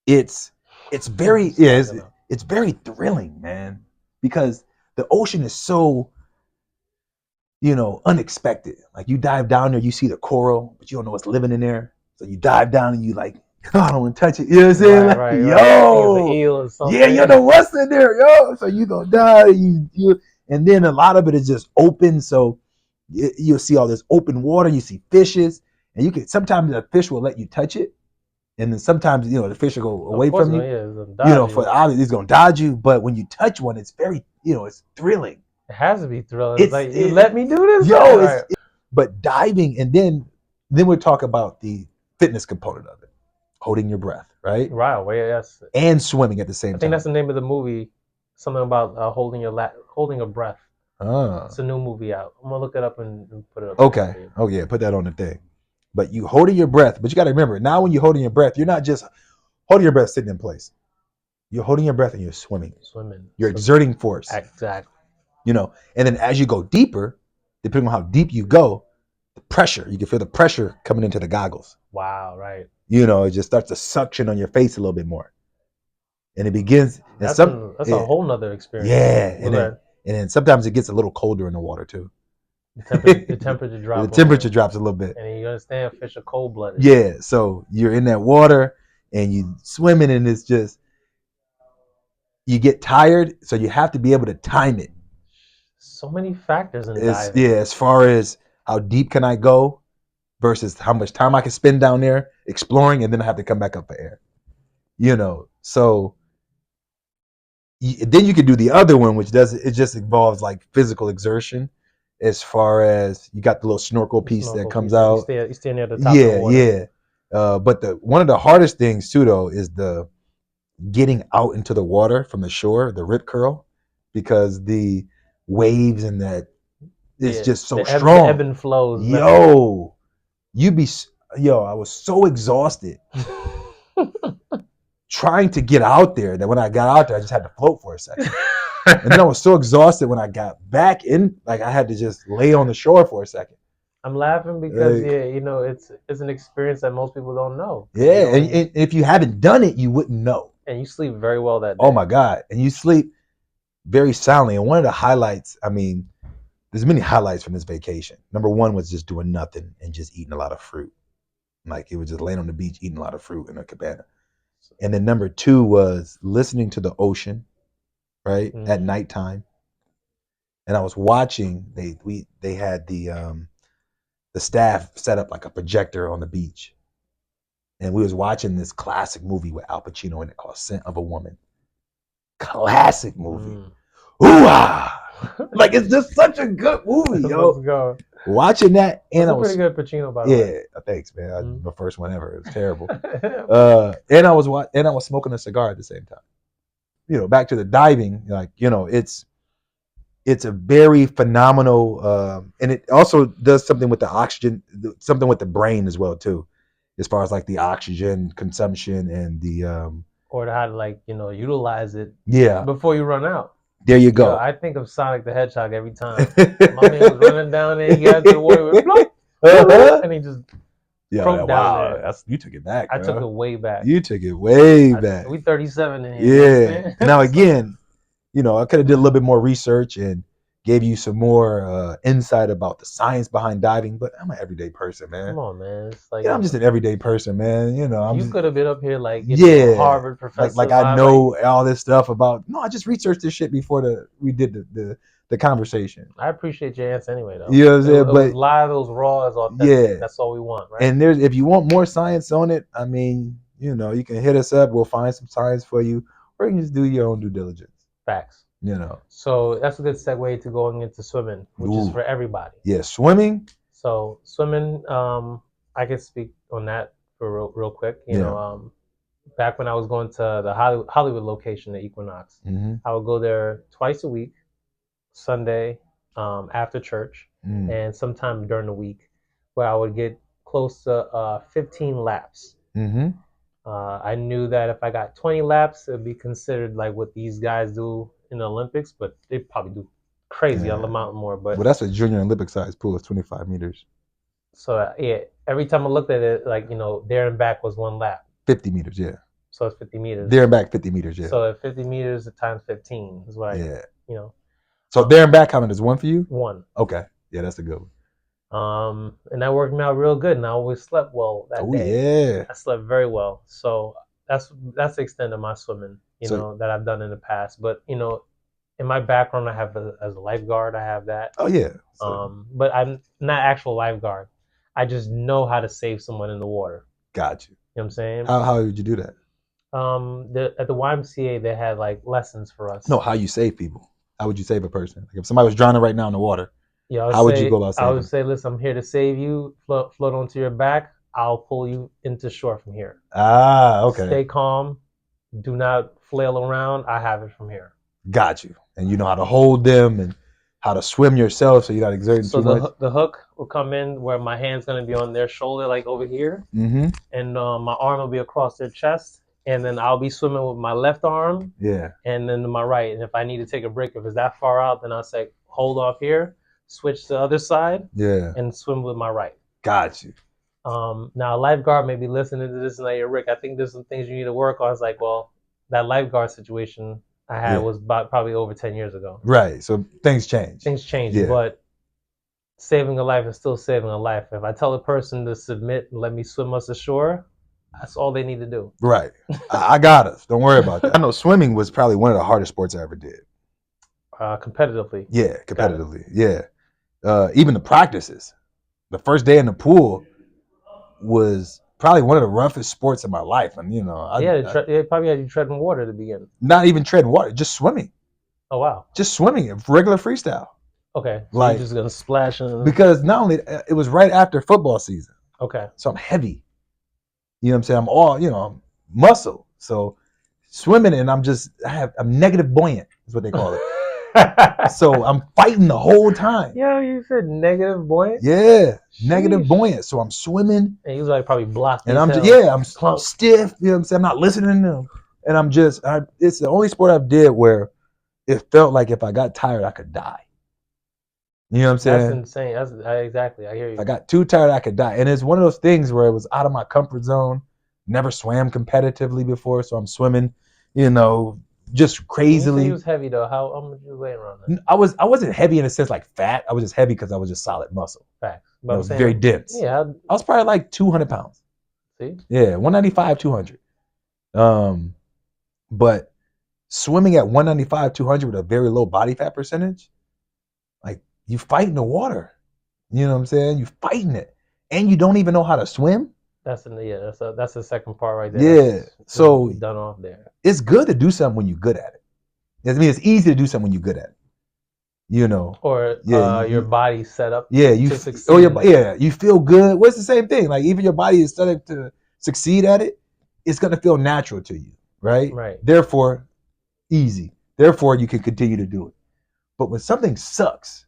it's it's very it's very thrilling, man, because the ocean is so unexpected. Like you dive down there, you see the coral, but you don't know what's living in there. So you dive down and you like, oh, I don't want to touch it. You know what I'm saying? Right, Like, right, right. You think it's an yo, eel or yeah, you something? know what's in there, yo. So you go down, and then a lot of it is just open. So you'll see all this open water. You see fishes, and sometimes the fish will let you touch it, and then sometimes the fish will go Of away course, from no, you. yeah, it's a dodge For you. obviously it's gonna dodge you, but when you touch one, it's very, it's thrilling. It has to be thrilling. It's It's like you it, let me do this. yo, All it's right. but diving, and then we'll talk about the fitness component of it, holding your breath, right, Wow. Well, yes. and swimming at the I same think that's time. the name of the movie. Something about holding a breath. It's Ah, a new movie out. I'm gonna look it up and put it up there okay. for you. Oh yeah, put that on the thing. But you holding your breath, but you got to remember now when you're holding your breath, you're not just holding your breath sitting in place. You're holding your breath and you're swimming. Swimming. You're exerting force. Exactly. And then as you go deeper, depending on how deep you go, the pressure, you can feel the pressure coming into the goggles. Wow. Right. It just starts to suction on your face a little bit more. And it begins, and That's a whole nother experience. yeah, Well, then and then sometimes it gets a little colder in the water too. the temperature The drop on temperature you, drops a little bit. and you understand fish are cold blooded. Yeah, so you're in that water and you swimming, and it's just you get tired, so you have to be able to time it. So many factors in It's diving. yeah, as far as how deep can I go versus how much time I can spend down there exploring, and then I have to come back up for air. So then you could do the other one, which does it just involves like physical exertion, as far as you got the little snorkel The piece that snorkel comes piece, yeah, out. you stay near the top of the Yeah, water. yeah. But the one of the hardest things too, though, is the getting out into the water from the shore, the rip curl, because the waves and that it's Yeah, just so the ebb strong. and flows mess with you. Yo, you be yo, I was so exhausted trying to get out there that when I got out there, I just had to float for a second. And then I was so exhausted when I got back in, like I had to just lay on the shore for a second. I'm laughing because Like, yeah, it's an experience that most people don't know because yeah, and if you haven't done it, you wouldn't know. and you sleep very well that Oh day. my God. And you sleep very soundly. And one of the highlights, I mean, there's many highlights from this vacation. Number one was just doing nothing and just eating a lot of fruit. Like it was just laying on the beach eating a lot of fruit in a cabana. And then number two was listening to the ocean, right, at Mm-hmm. nighttime. And I was watching. They had the staff set up like a projector on the beach, and we was watching this classic movie with Al Pacino in it called Scent of a Woman. Classic movie. Mm. Ooh ah! Like it's just such a good movie, Let's yo. go. Watching that, and That's I a pretty was good Pacino, by the way. yeah. Thanks, man. Mm. My first one ever. It was terrible. And I was smoking a cigar at the same time. Back to the diving. Like it's a very phenomenal, and it also does something with the oxygen, something with the brain as well too, as far as like the oxygen consumption and the Or how to like utilize it yeah. before you run out. There you Yo, go. I think of Sonic the Hedgehog every time. My man was running down there, he got into the water with plop, Uh-huh. and he just Yeah, croaked down wow, there. that's you took it back, I took it bro. way back. You took it way I, back. we 37 in here, you Yeah. understand? And now So again, I could have did a little bit more research and gave you some more insight about the science behind diving, but I'm an everyday person, man. come on, man. It's like I'm just an everyday person, man. I'm you just could have been up here like a yeah, Harvard like professor I vibe. Like know all this stuff about. No, I just researched this shit before we did the conversation. I appreciate your answer anyway, though. You know what I'm saying? It was But live, it was raw, it was authentic. yeah, That's all we want, right? and there's if you want more science on it, I mean, you can hit us up. We'll find some science for you, or you can just do your own due diligence. Facts. You know. So that's a good segue to going into swimming, which is Ooh, for everybody. yeah, swimming. So swimming, I can speak on that for real quick. Yeah. Back when I was going to the Hollywood location at Equinox, Mm-hmm. I would go there twice a week, Sunday after church, Mm. and sometime during the week, where I would get close to 15 laps. Mm-hmm. I knew that if I got 20 laps, it'd be considered like what these guys do in the Olympics, but they probably do crazy Yeah. amount more. Well, But that's a junior Olympic size pool. It's 25 meters. so yeah, every time I looked at it, like there and back was one lap, 50 meters. Yeah. so it's 50 There meters. and back 50 meters. Yeah. So at 50 meters times 15 is what Yeah. you know, So there and back counted as one for you? one. Okay. Yeah, that's a good one. And that worked me out real good, and I always slept well that Oh day. yeah. I slept very well, so that's the extent of my swimming, So that I've done in the past. But in my background, I have as a lifeguard, I have that. oh yeah. So But I'm not actual lifeguard. I just know how to save someone in the water. got you. You know what I'm saying? How would you do that? At the YMCA, they had like lessons for us. No, how you save people. How would you save a person? Like if somebody was drowning right now in the water, Yeah, how would you go about I would saving? say, listen, I'm here to save you. Float onto your back. I'll pull you into shore from here. Ah, okay. Stay calm. Do not flail around. I have it from here. Got you. And you know how to hold them and how to swim yourself so you're not exerting So too much. the hook will come in where my hand's gonna be on their shoulder, like over here, Mm-hmm. and my arm will be across their chest, and then I'll be swimming with my left arm, Yeah. and then my right. And if I need to take a break, if it's that far out, then I'll say hold off here, switch to the other side, Yeah. and swim with my right. Got you. Now a lifeguard may be listening to this and like, Rick, I think there's some things you need to work on. It's like, well, that lifeguard situation I had Yeah. was about probably over 10 years ago. Right. So things change. Things change, Yeah. but saving a life is still saving a life. If I tell a person to submit and let me swim us ashore, that's all they need to do. Right. I got us. Don't worry about that. I know swimming was probably one of the hardest sports I ever did. Competitively. Yeah, Got it. competitively. Yeah. Even the practices. The first day in the pool was probably one of the roughest sports of my life. And They probably had you treading water at the beginning. not even treading water, just swimming, Oh wow. just swimming, regular freestyle. Okay, so you're Like just gonna splash in. because not only it was right after football season, Okay. so I'm heavy. You know what I'm saying? I'm all I'm muscle. So swimming and I'm negative buoyant is what they call it. So I'm fighting the whole time. Yo, you said negative buoyant. Yeah, negative Sheesh. buoyant. So I'm swimming And he was like probably blocky and as I'm just hell. yeah, I'm Clunk. stiff. You know what I'm saying? I'm not listening to them, and it's the only sport I've did where it felt like if I got tired, I could die. You know what I'm That's saying? insane. Exactly. I hear If I you. got too tired, I could die. And it's one of those things where it was out of my comfort zone. Never swam competitively before, so I'm swimming, you know, just When you say he crazily. was heavy though, how much you weigh around that? I wasn't heavy in a sense like fat. I was just heavy because I was just solid muscle. Facts. But I'm Very saying, dense. yeah. I was probably like 200 pounds. See. Yeah, 195, 200. Um, but swimming at 195, 200 with a very low body fat percentage, like you fight in the water. You know what I'm saying? You fighting it, and you don't even know how to swim. That's the second part right there. Yeah, That's so done off there. it's good to do something when you're good at it. I mean, it's easy to do something when you're good at it. You know, Or yeah, your body set up yeah, you to succeed in it. yeah, you feel good. Well, it's the same thing. Like even your body is set up to succeed at it. It's gonna feel natural to you, right? Right. Therefore, easy. Therefore, you can continue to do it. But when something sucks,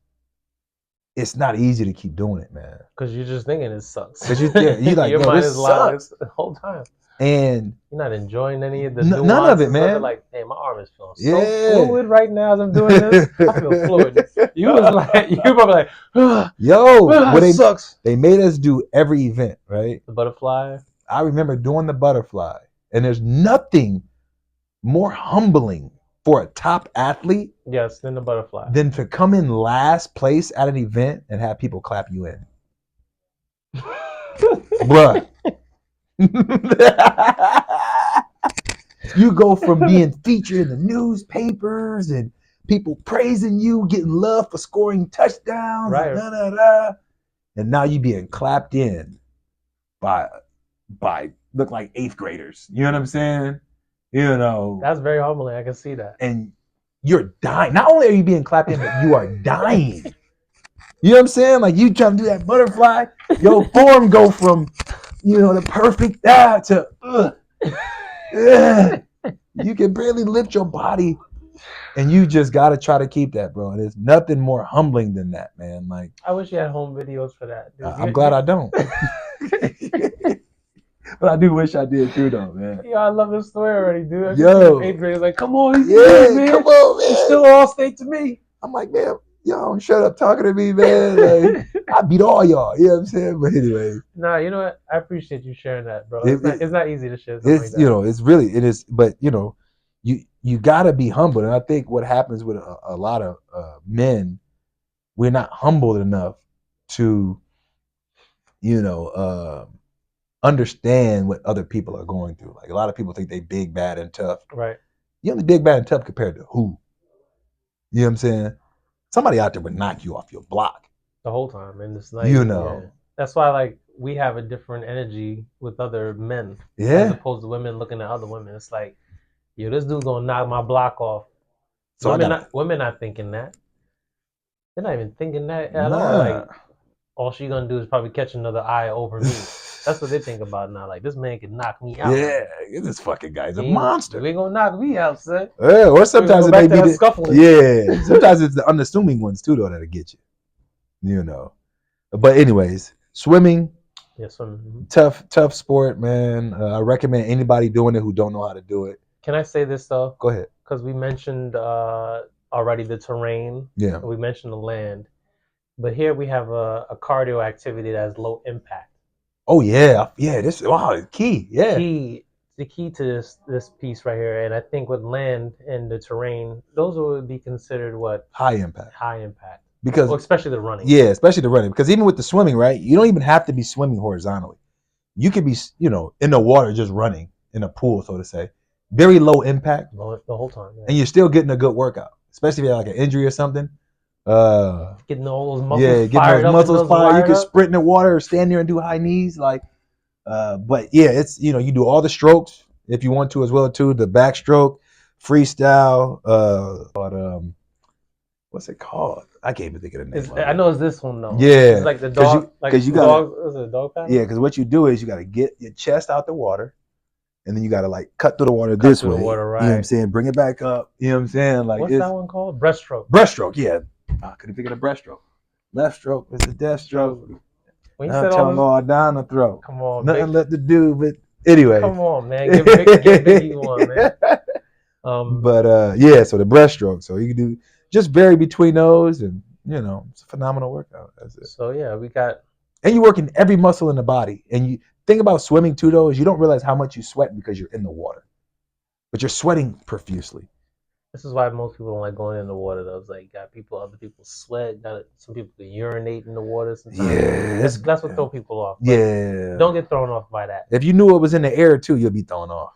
it's not easy to keep doing it, man. Because you're just thinking it sucks. Because you like, Your yo, mind this is loud sucks, the whole time. and You're not enjoying any of the none of it, nuances of it. man. Like, hey, my arm is feeling so Yeah. fluid right now as I'm doing this. I feel fluid. You was like, you probably like, Yo, it sucks. they made us do every event, right? The butterfly. I remember doing the butterfly, and there's nothing more humbling for a top athlete Yes, then the butterfly. than to come in last place at an event and have people clap you in. Bruh. You go from being featured in the newspapers and people praising you, getting love for scoring touchdowns, Right. and da da da, and now you being clapped in by look like eighth graders. You know what I'm saying? You know, That's very humbling. I can see that. and you're dying. Not only are you being clapped in, but you are dying. You know what I'm saying? Like you trying to do that butterfly, your form go from the perfect to you can barely lift your body, and you just got to try to keep that, bro. And there's nothing more humbling than that, man. Like I wish you had home videos for that. Dude, I'm glad I don't. But I do wish I did too, though, man. Yo, I love this story already, dude. I Yo, eighth graders like, come on, yeah, man. come on, man. It's still all state to me. I'm like, man, y'all shut up talking to me, man. Like, I beat all y'all. You know what I'm saying? But anyway. Nah, you know what? I appreciate you sharing that, bro. It's not easy to share something like that. It's really, it is, but you got to be humble. And I think what happens with a lot of men, we're not humbled enough to, understand what other people are going through. Like a lot of people think they big, bad, and tough. Right. You only big, bad, and tough compared to who? You know what I'm saying? Somebody out there would knock you off your block. The whole time. And it's like, yeah. That's why, like, we have a different energy with other men. Yeah. As opposed to women looking at other women. It's like, yo, this dude's going to knock my block off. So women not thinking that. They're not even thinking that at all. Like, all she gonna do is probably catch another eye over me. That's what they think about now. Like, this man can knock me out. Yeah, this fucking guy's a monster. We gonna knock me out, son. Yeah, or sometimes it may be scuffling. Yeah, sometimes it's the unassuming ones too, though, that'll get you. But anyways, swimming. Yeah, swimming. Tough sport, man. I recommend anybody doing it who don't know how to do it. Can I say this though? Go ahead. Because we mentioned already the terrain. Yeah. We mentioned the land. But here we have a cardio activity that has low impact. Oh yeah. This key. Yeah. The key to this piece right here, and I think with land and the terrain, those would be considered what? High impact. High impact. Because especially the running. Yeah, especially the running. Because even with the swimming, right? You don't even have to be swimming horizontally. You could be, in the water just running in a pool, so to say. Very low impact. The whole time. Yeah. And you're still getting a good workout. especially if you have like an injury or something. Uh, Getting all those muscles yeah, getting those fired up and muscles those fired. You wired can up. sprint in the water or stand there and do high knees. Like, but yeah, it's you do all the strokes if you want to as well too. The backstroke, freestyle. What's it called? I can't even think of the name of I it. know it's this one though. It's Yeah, like the because dog, like you gotta dog. Is it a dog yeah, paddle? because what you do is you gotta get your chest out the water, and then you gotta like cut through the water Cut this through the way. water, You know what I'm right? saying? Bring it back up. You know what I'm saying? Like What's that it's one called? Breaststroke. breaststroke. Yeah, I couldn't think of the breaststroke. Left stroke is the death stroke. Stroke. When you Now said all tongue this, all down the throat. come on, Nothing big. left to do, but anyways. Come on, man. Give Biggie one, man. But yeah, so the breaststroke. So you can do just vary between those, and it's a phenomenal workout. That's it. So yeah, we got. And you work in every muscle in the body. And you think about swimming too, though, is you don't realize how much you sweat because you're in the water, but you're sweating profusely. This is why most people don't like going in the water. Though, it's like got other people sweat. Got some people can urinate in the water sometimes. Yeah, That's what throw people off. But yeah. don't get thrown off by that. If you knew it was in the air too, you'll be thrown off.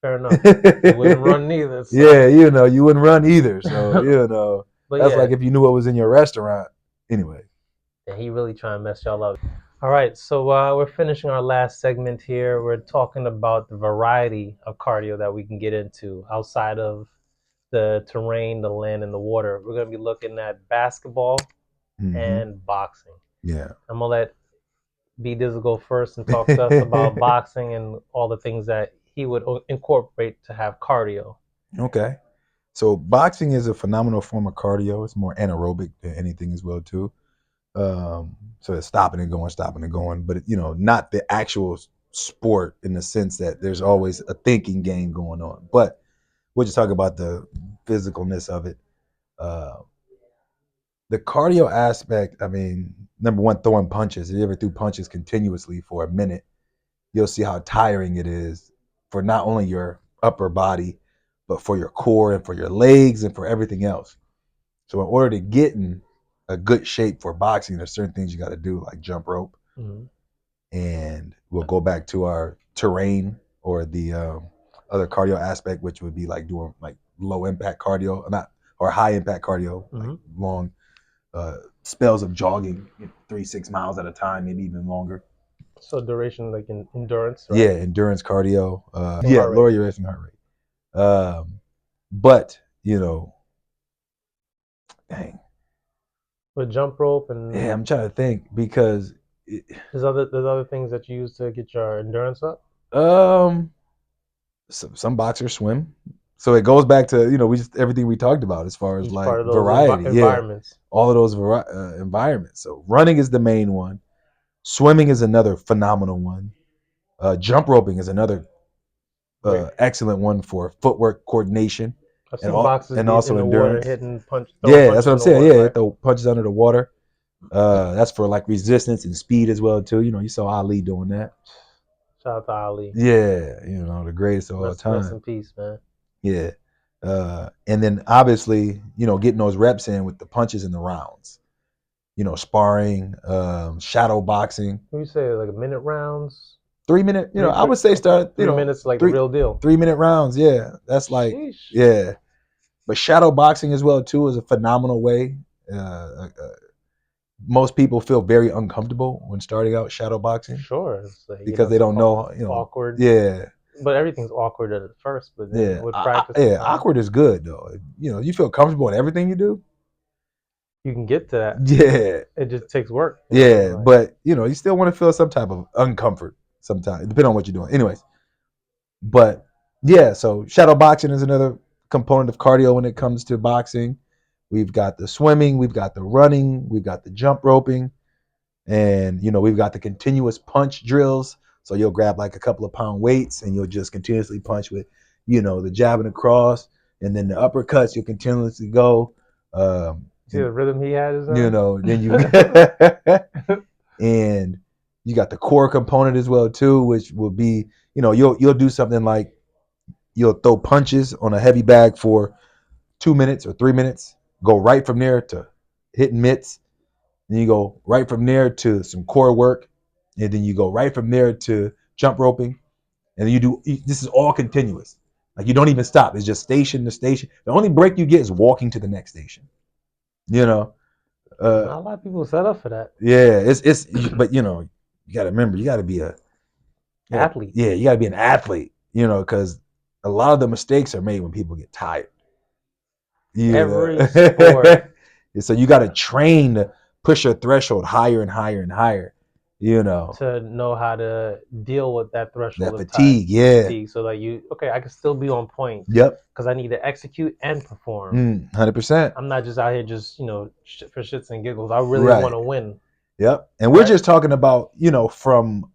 Fair enough. You wouldn't run neither. Yeah, So, you wouldn't run either. So but that's yeah, like if you knew it was in your restaurant. Anyway. yeah, he really trying to mess y'all up. All right, so we're finishing our last segment here. We're talking about the variety of cardio that we can get into outside of the terrain, the land, and the water. We're going to be looking at basketball Mm-hmm. and boxing. Yeah. I'm going to let B Dizzle go first and talk to us about boxing and all the things that he would incorporate to have cardio. Okay. So boxing is a phenomenal form of cardio. It's more anaerobic than anything as well too. So it's stopping and going, but not the actual sport in the sense that there's always a thinking game going on. But we'll just talk about the physicalness of it. Uh, the cardio aspect. I mean, number one, throwing punches. If you ever threw punches continuously for a minute, you'll see how tiring it is for not only your upper body, but for your core and for your legs and for everything else. So in order to get in a good shape for boxing, there's certain things you got to do, like jump rope, Mm-hmm. and we'll go back to our terrain or the other cardio aspect, which would be like doing like low impact cardio, not or high impact cardio, like Mm-hmm. long spells of jogging, 3-6 miles at a time, maybe even longer. So duration, like in endurance, Yeah, right? endurance cardio. Yeah, Heart rate. lower your resting heart rate. But dang, With jump rope yeah, and I'm trying to think because, it, there's other things that you use to get your endurance up. um, some boxers swim, so it goes back to we just everything we talked about as far as Each like part of those variety. Yeah, environments. all of those environments. So running is the main one. Swimming is another phenomenal one. Jump roping is another Great. excellent one for footwork coordination I've and seen boxers be also in the water endurance. hitting punch, throwing Yeah, that's punches what in I'm the saying. water, Yeah, right? throw punches under the water. That's for like resistance and speed as well too. You saw Ali doing that. Shout out to Ali. Yeah, the greatest of all Rest time. in peace, man. Yeah. And then obviously, getting those reps in with the punches and the rounds. Sparring, shadow boxing. What do you say, like a minute rounds? 3 minute, I would say start, 3 minutes, like the three real deal. 3 minute rounds. Yeah. That's like, Sheesh. yeah. But shadow boxing as well too is a phenomenal way. Most people feel very uncomfortable when starting out shadow boxing Sure, it's like because they it's don't know, awkward, yeah, but everything's awkward at first. But then yeah, with practice and yeah. time, Awkward is good though. You feel comfortable in everything you do. you can get to that. Yeah, It just takes work, yeah, like but you still want to feel some type of uncomfort sometimes, depending on what you're doing. Anyways, but yeah, so shadow boxing is another component of cardio when it comes to boxing. We've got the swimming, we've got the running, we've got the jump roping, and we've got the continuous punch drills. So you'll grab like a couple of pound weights and you'll just continuously punch with the jab and the cross, and then the uppercuts you'll continuously go. see And the rhythm he had is on. then you and you got the core component as well too, which will be you'll do something like you'll throw punches on a heavy bag for 2 minutes or 3 minutes, go right from there to hitting mitts. Then you go right from there to some core work, and then you go right from there to jump roping, and then this is all continuous. Like you don't even stop. It's just station to station. The only break you get is walking to the next station. You know, uh, Not a lot of people set up for that. yeah, it's but you got to remember you got to be Athlete. yeah, you got to be an athlete. Because a lot of the mistakes are made when people get tired. You Every sport know, so you got to train to push your threshold higher and higher and higher. You know, to know how to deal with that threshold that of time fatigue. Yeah. fatigue. So like okay, I can still be on point Yep. because I need to execute and perform. 100%. I'm not just out here just for shits and giggles. I really want Right. to win, Yep. And we're right? just talking about, from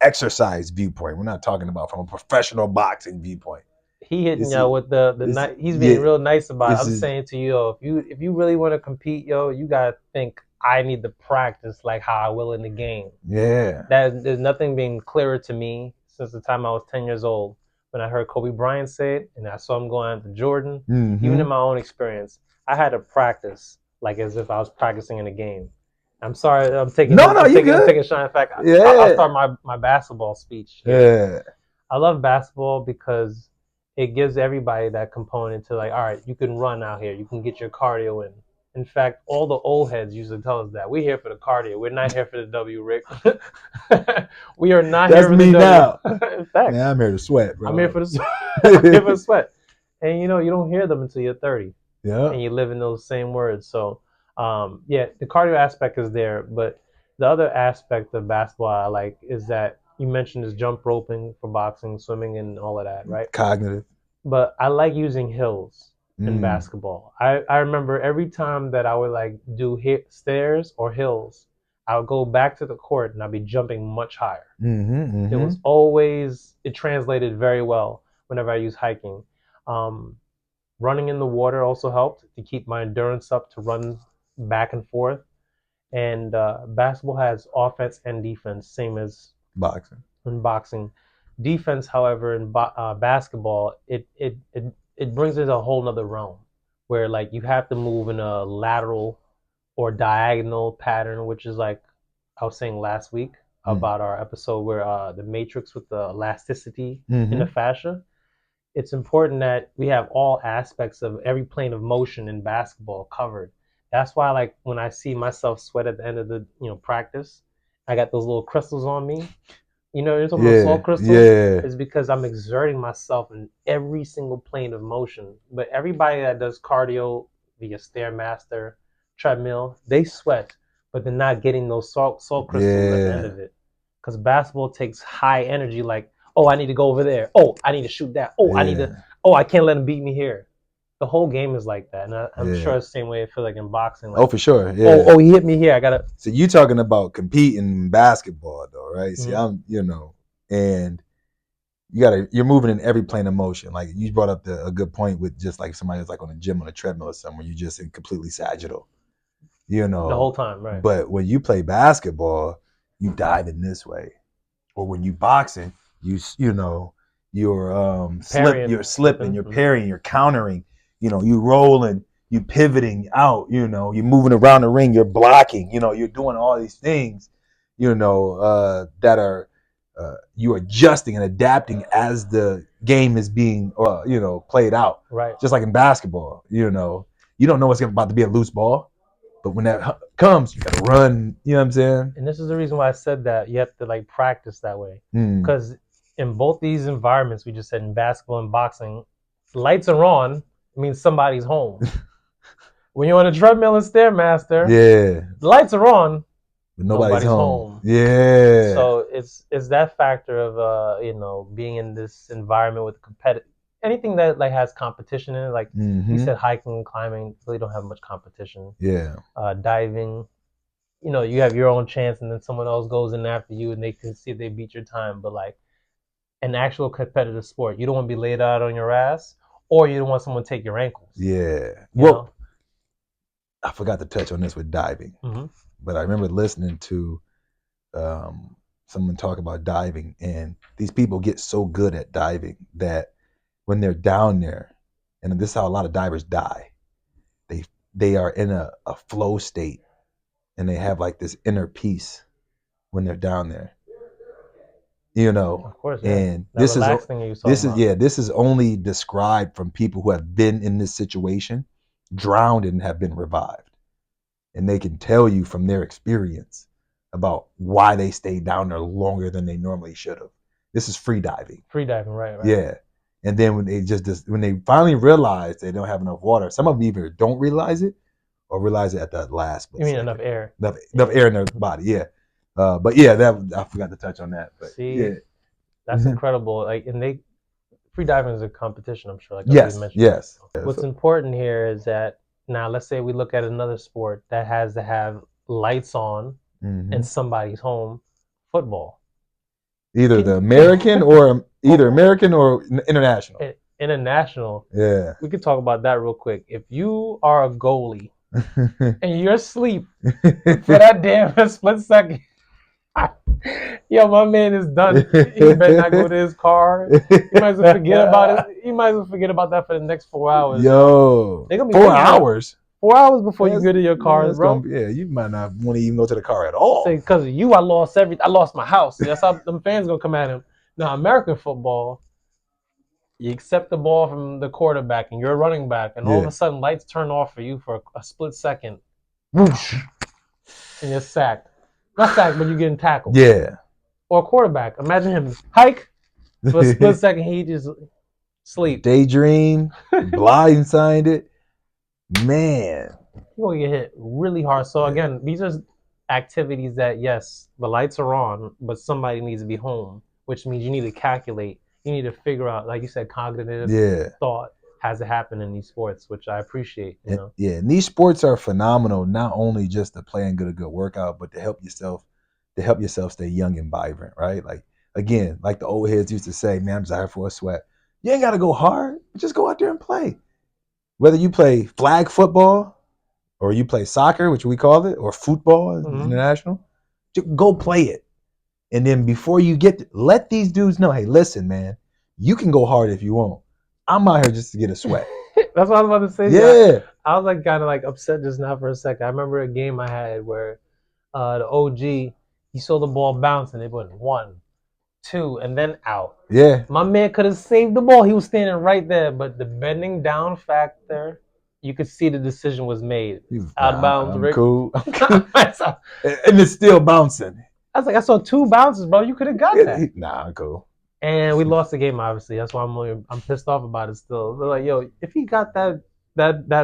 exercise viewpoint. We're not talking about from a professional boxing viewpoint. He You hitting y'all see, with the it's night. He's being yeah, real nice about it. this I'm is saying to you, yo, if you really want to compete, yo, you gotta think I need to practice like how I will in the game. yeah. That there's nothing being clearer to me since the time I was 10 years old when I heard Kobe Bryant say it and I saw him going out to Jordan. Even in Mm-hmm. my own experience, I had to practice like as if I was practicing in a game. I'm sorry, I'm taking No, his, no, I'm you taking, I'm good. taking shine back. I'll Yeah. start my basketball speech here. Yeah. I love basketball because it gives everybody that component to like, all right, you can run out here, you can get your cardio in. In fact, all the old heads used to tell us that we're here for the cardio. We're not here for the W, Rick. We are not here That's for the me W. now. In Man, facts, I'm here to sweat, I'm here bro. for the I'm here for the sweat. And you don't hear them until you're 30 Yeah. and you live in those same words. So yeah, the cardio aspect is there, but the other aspect of basketball I like is that you mentioned is jump roping for boxing, swimming, and all of that, right? Cognitive. But I like using hills in Mm. basketball. I remember every time that I would like do stairs or hills, I would go back to the court and I'd be jumping much higher. Mm-hmm. It Mm-hmm. was always it translated very well whenever I use hiking. Um, Running in the water also helped to keep my endurance up to run back and forth. And basketball has offense and defense, same as Boxing. in boxing. Defense, however, in basketball, it brings it a whole nother realm where like you have to move in a lateral or diagonal pattern, which is like I was saying last week Mm. about our episode where the matrix with the elasticity in the Mm-hmm. fascia. It's important that we have all aspects of every plane of motion in basketball covered. That's why, like, when I see myself sweat at the end of the practice, I got those little crystals on me. You're talking about Yeah. salt crystals. Yeah. Is because I'm exerting myself in every single plane of motion. But everybody that does cardio via stairmaster, treadmill, they sweat, but they're not getting those salt crystals at the end Yeah. of it. Because basketball takes high energy, like, oh, I need to go over there. Oh, I need to shoot that. Oh, I need to. Yeah. Oh, I can't let him beat me here. The whole game is like that, and I'm sure Yeah. it's the same way I feel like in boxing. Oh, Like, for sure. oh, Yeah. oh, he hit me here. I gotta. So you talking about competing in basketball though, right? See, Mhm. and you're moving in every plane of motion. Like you brought up a good point with just like somebody that's like on a gym on a treadmill or somewhere, you just in completely sagittal, you The whole know. time, right? But when you play basketball, you dive in this way. Or when you boxing, Parrying, you're slipping, slipping. you're parrying, you're countering, you rolling, you pivoting out, you're moving around the ring, you're blocking, you're doing all these things, that are you adjusting and adapting as the game is being played out. Right. Just like in basketball, you don't know what's about to be a loose ball, but when that comes, you gotta run. You know what I'm saying? And this is the reason why I said that you have to like practice that way. Mm. Because in both these environments, we just said in basketball and boxing, lights are on, it means somebody's home. When you're on a treadmill and stairmaster, Yeah, the lights are on, but nobody's nobody's home. home. Yeah, So it's that factor of being in this environment with competitive anything that like has competition in it. Like we mm-hmm. said, hiking and climbing really don't have much competition. Yeah, Diving, you have your own chance, and then someone else goes in after you, and they can see if they beat your time. But like an actual competitive sport, you don't want to be laid out on your ass, or you don't want someone to take your ankles. yeah. You Well, know. I forgot to touch on this with diving, Mm-hmm. but I remember listening to someone talk about diving, and these people get so good at diving that when they're down there, and this is how a lot of divers die. They they are in a flow state, and they have like this inner peace when they're down there. you know. Of course, yeah. And That relaxed thing you was talking about. this is only described from people who have been in this situation, drowned and have been revived, and they can tell you from their experience about why they stayed down there longer than they normally should have. This is free diving. Free diving, right, right. Yeah. And then when they finally realize they don't have enough water, some of them either don't realize it or realize it at that last You mean second. enough air? Enough air in their body, yeah. But yeah, that I forgot to touch on that. But See, yeah, that's incredible. Like, and they free diving is a competition, I'm sure. Like we yes, mentioned. yes. What's important here is that now, let's say we look at another sport that has to have lights on Mm-hmm. in somebody's home. Football. Either the American or either American or international. International. Yeah. We could talk about that real quick. If you are a goalie and you're asleep for that damn split second, yo, my man is done. He better not go to his car. He might as well forget about it. He might as well forget about that for the next 4 hours. Yo, they're gonna be 4 hours. 4 hours before you get to your car, bro. Yeah, you might not want to even go to the car at all. Say, because of you, I lost my house. That's how them fans gonna come at him. Now, American football, you accept the ball from the quarterback and you're a running back, and all of a sudden lights turn off for you for a split second. Whoosh, and you're sacked. Not sacked, but you're getting tackled. Yeah. Or a quarterback. Imagine him hike for a split second. He just sleep. Daydream. Blindsided it. Man. You're going to get hit really hard. So, again, these are activities that, yes, the lights are on, but somebody needs to be home, which means you need to calculate. You need to figure out, like you said, cognitive thought has to happen in these sports, which I appreciate. You know? Yeah, and these sports are phenomenal, not only just to play and get a good workout, but to help yourself stay young and vibrant, right? Like, again, like the old heads used to say, man, I'm desire for a sweat. You ain't got to go hard. Just go out there and play. Whether you play flag football or you play soccer, which we call it, or football, international, just go play it. And then before you let these dudes know, hey, listen, man, you can go hard if you want. I'm out here just to get a sweat. That's what I was about to say. Yeah. I was like kind of like upset just now for a second. I remember a game I had where the OG, he saw the ball bounce and it went 1, 2, and then out. Yeah. My man could have saved the ball. He was standing right there, but the bending down factor, you could see the decision was made. Out of bounds, Rick. Cool. And it's still bouncing. I was like, I saw 2 bounces, bro. You could have got that. Nah, cool. And we lost the game, obviously. That's why I'm pissed off about it still. They're like, yo, if he got that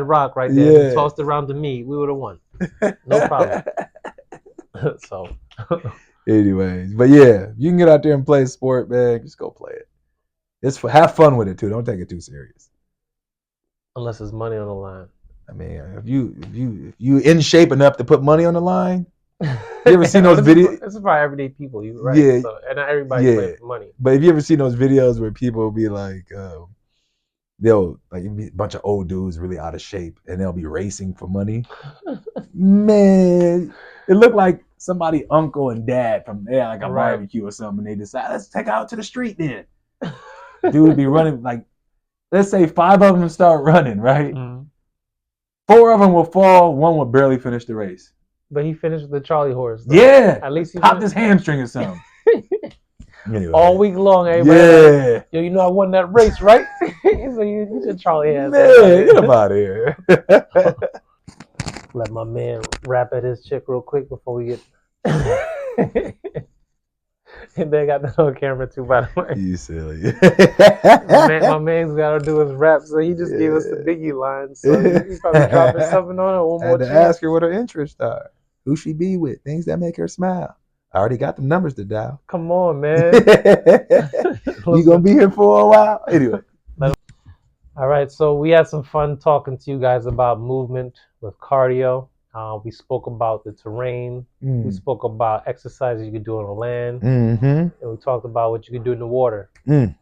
rock right there and tossed it around to me, we would have won. No problem. So anyways, but yeah, you can get out there and play a sport, man. Just go play it. Have fun with it too. Don't take it too serious. Unless there's money on the line. I mean, if you in shape enough to put money on the line, you ever seen those videos? This is for everyday people, you right? Yeah, so, and not everybody play for money. But have you ever seen those videos where people will be like, they'll like a bunch of old dudes really out of shape, and they'll be racing for money? Man, it looked like somebody uncle and dad from like a barbecue or something. And they decide, let's take out to the street then. Dude would be running like, let's say 5 of them start running, right? 4 of them will fall. 1 will barely finish the race. But he finished with the Charlie horse. Though. Yeah. At least he popped his hamstring or something. Anyway. All week long, everybody. Like, yo, you know I won that race, right? So you should Charlie ass. Man, get him out of here. Let my man rap at his chick real quick before we get. And they got that on camera too, by the way. You silly. My man's got to do his rap, so he just gave us the Biggie line. So he's probably dropping something on it. One more chance. Ask her what her interests are, who she be with, things that make her smile. I already got the numbers to dial. Come on, man. You gonna be here for a while? Anyway. All right, so we had some fun talking to you guys about movement with cardio. We spoke about the terrain. We spoke about exercises you could do on the land. And we talked about what you could do in the water. And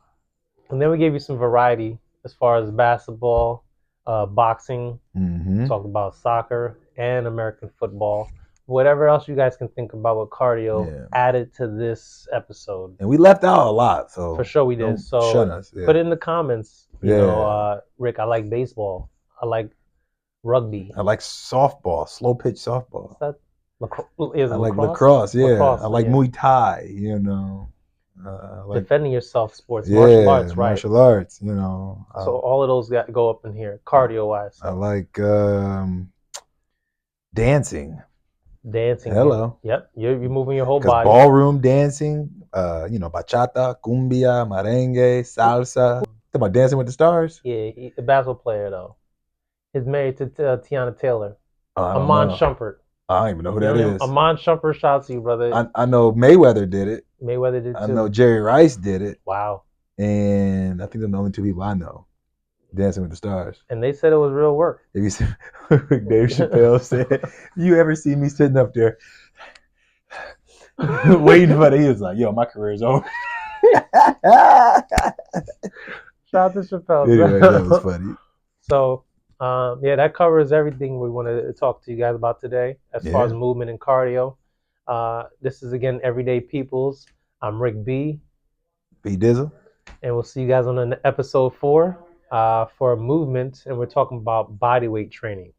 then we gave you some variety as far as basketball, boxing. We talked about soccer and American football. Whatever else you guys can think about with cardio, added to this episode. And we left out a lot, so for sure we did. So shun us. Put it in the comments. You know, Rick, I like baseball. I like rugby. I like softball, slow pitch softball. Is that I like lacrosse. Yeah, lacrosse, I like Muay Thai. You know, like Defending yourself sports, martial yeah, arts, right? martial arts. You know, So all of those got go up in here, I, cardio wise. I like dancing. Dancing, yeah. Hello, Yep, you're moving your whole because body. ballroom dancing, bachata, cumbia, merengue, salsa. Talking about Dancing with the Stars. Yeah, a basketball player though. He's married to Tiana Taylor. Oh, I don't Amon know. Shumpert. I don't even know who You that don't even is. Amon Shumpert shouts to you, brother. I know Mayweather did it. Mayweather did I know too. Jerry Rice did it, Wow. and I think they're the only two people I know. Dancing with the Stars. And they said it was real work. Have you seen Dave Chappelle said, "You ever see me sitting up there waiting for the?" He was like, "Yo, my career is over." Shout out to Anyway, that was Chappelle. funny. So, yeah, that covers everything we want to talk to you guys about today as far as Yeah, movement and cardio. This is again Everyday Peoples. I'm Rick B, P Dizzle. and we'll see you guys on episode 4 for movement, and we're talking about body weight training.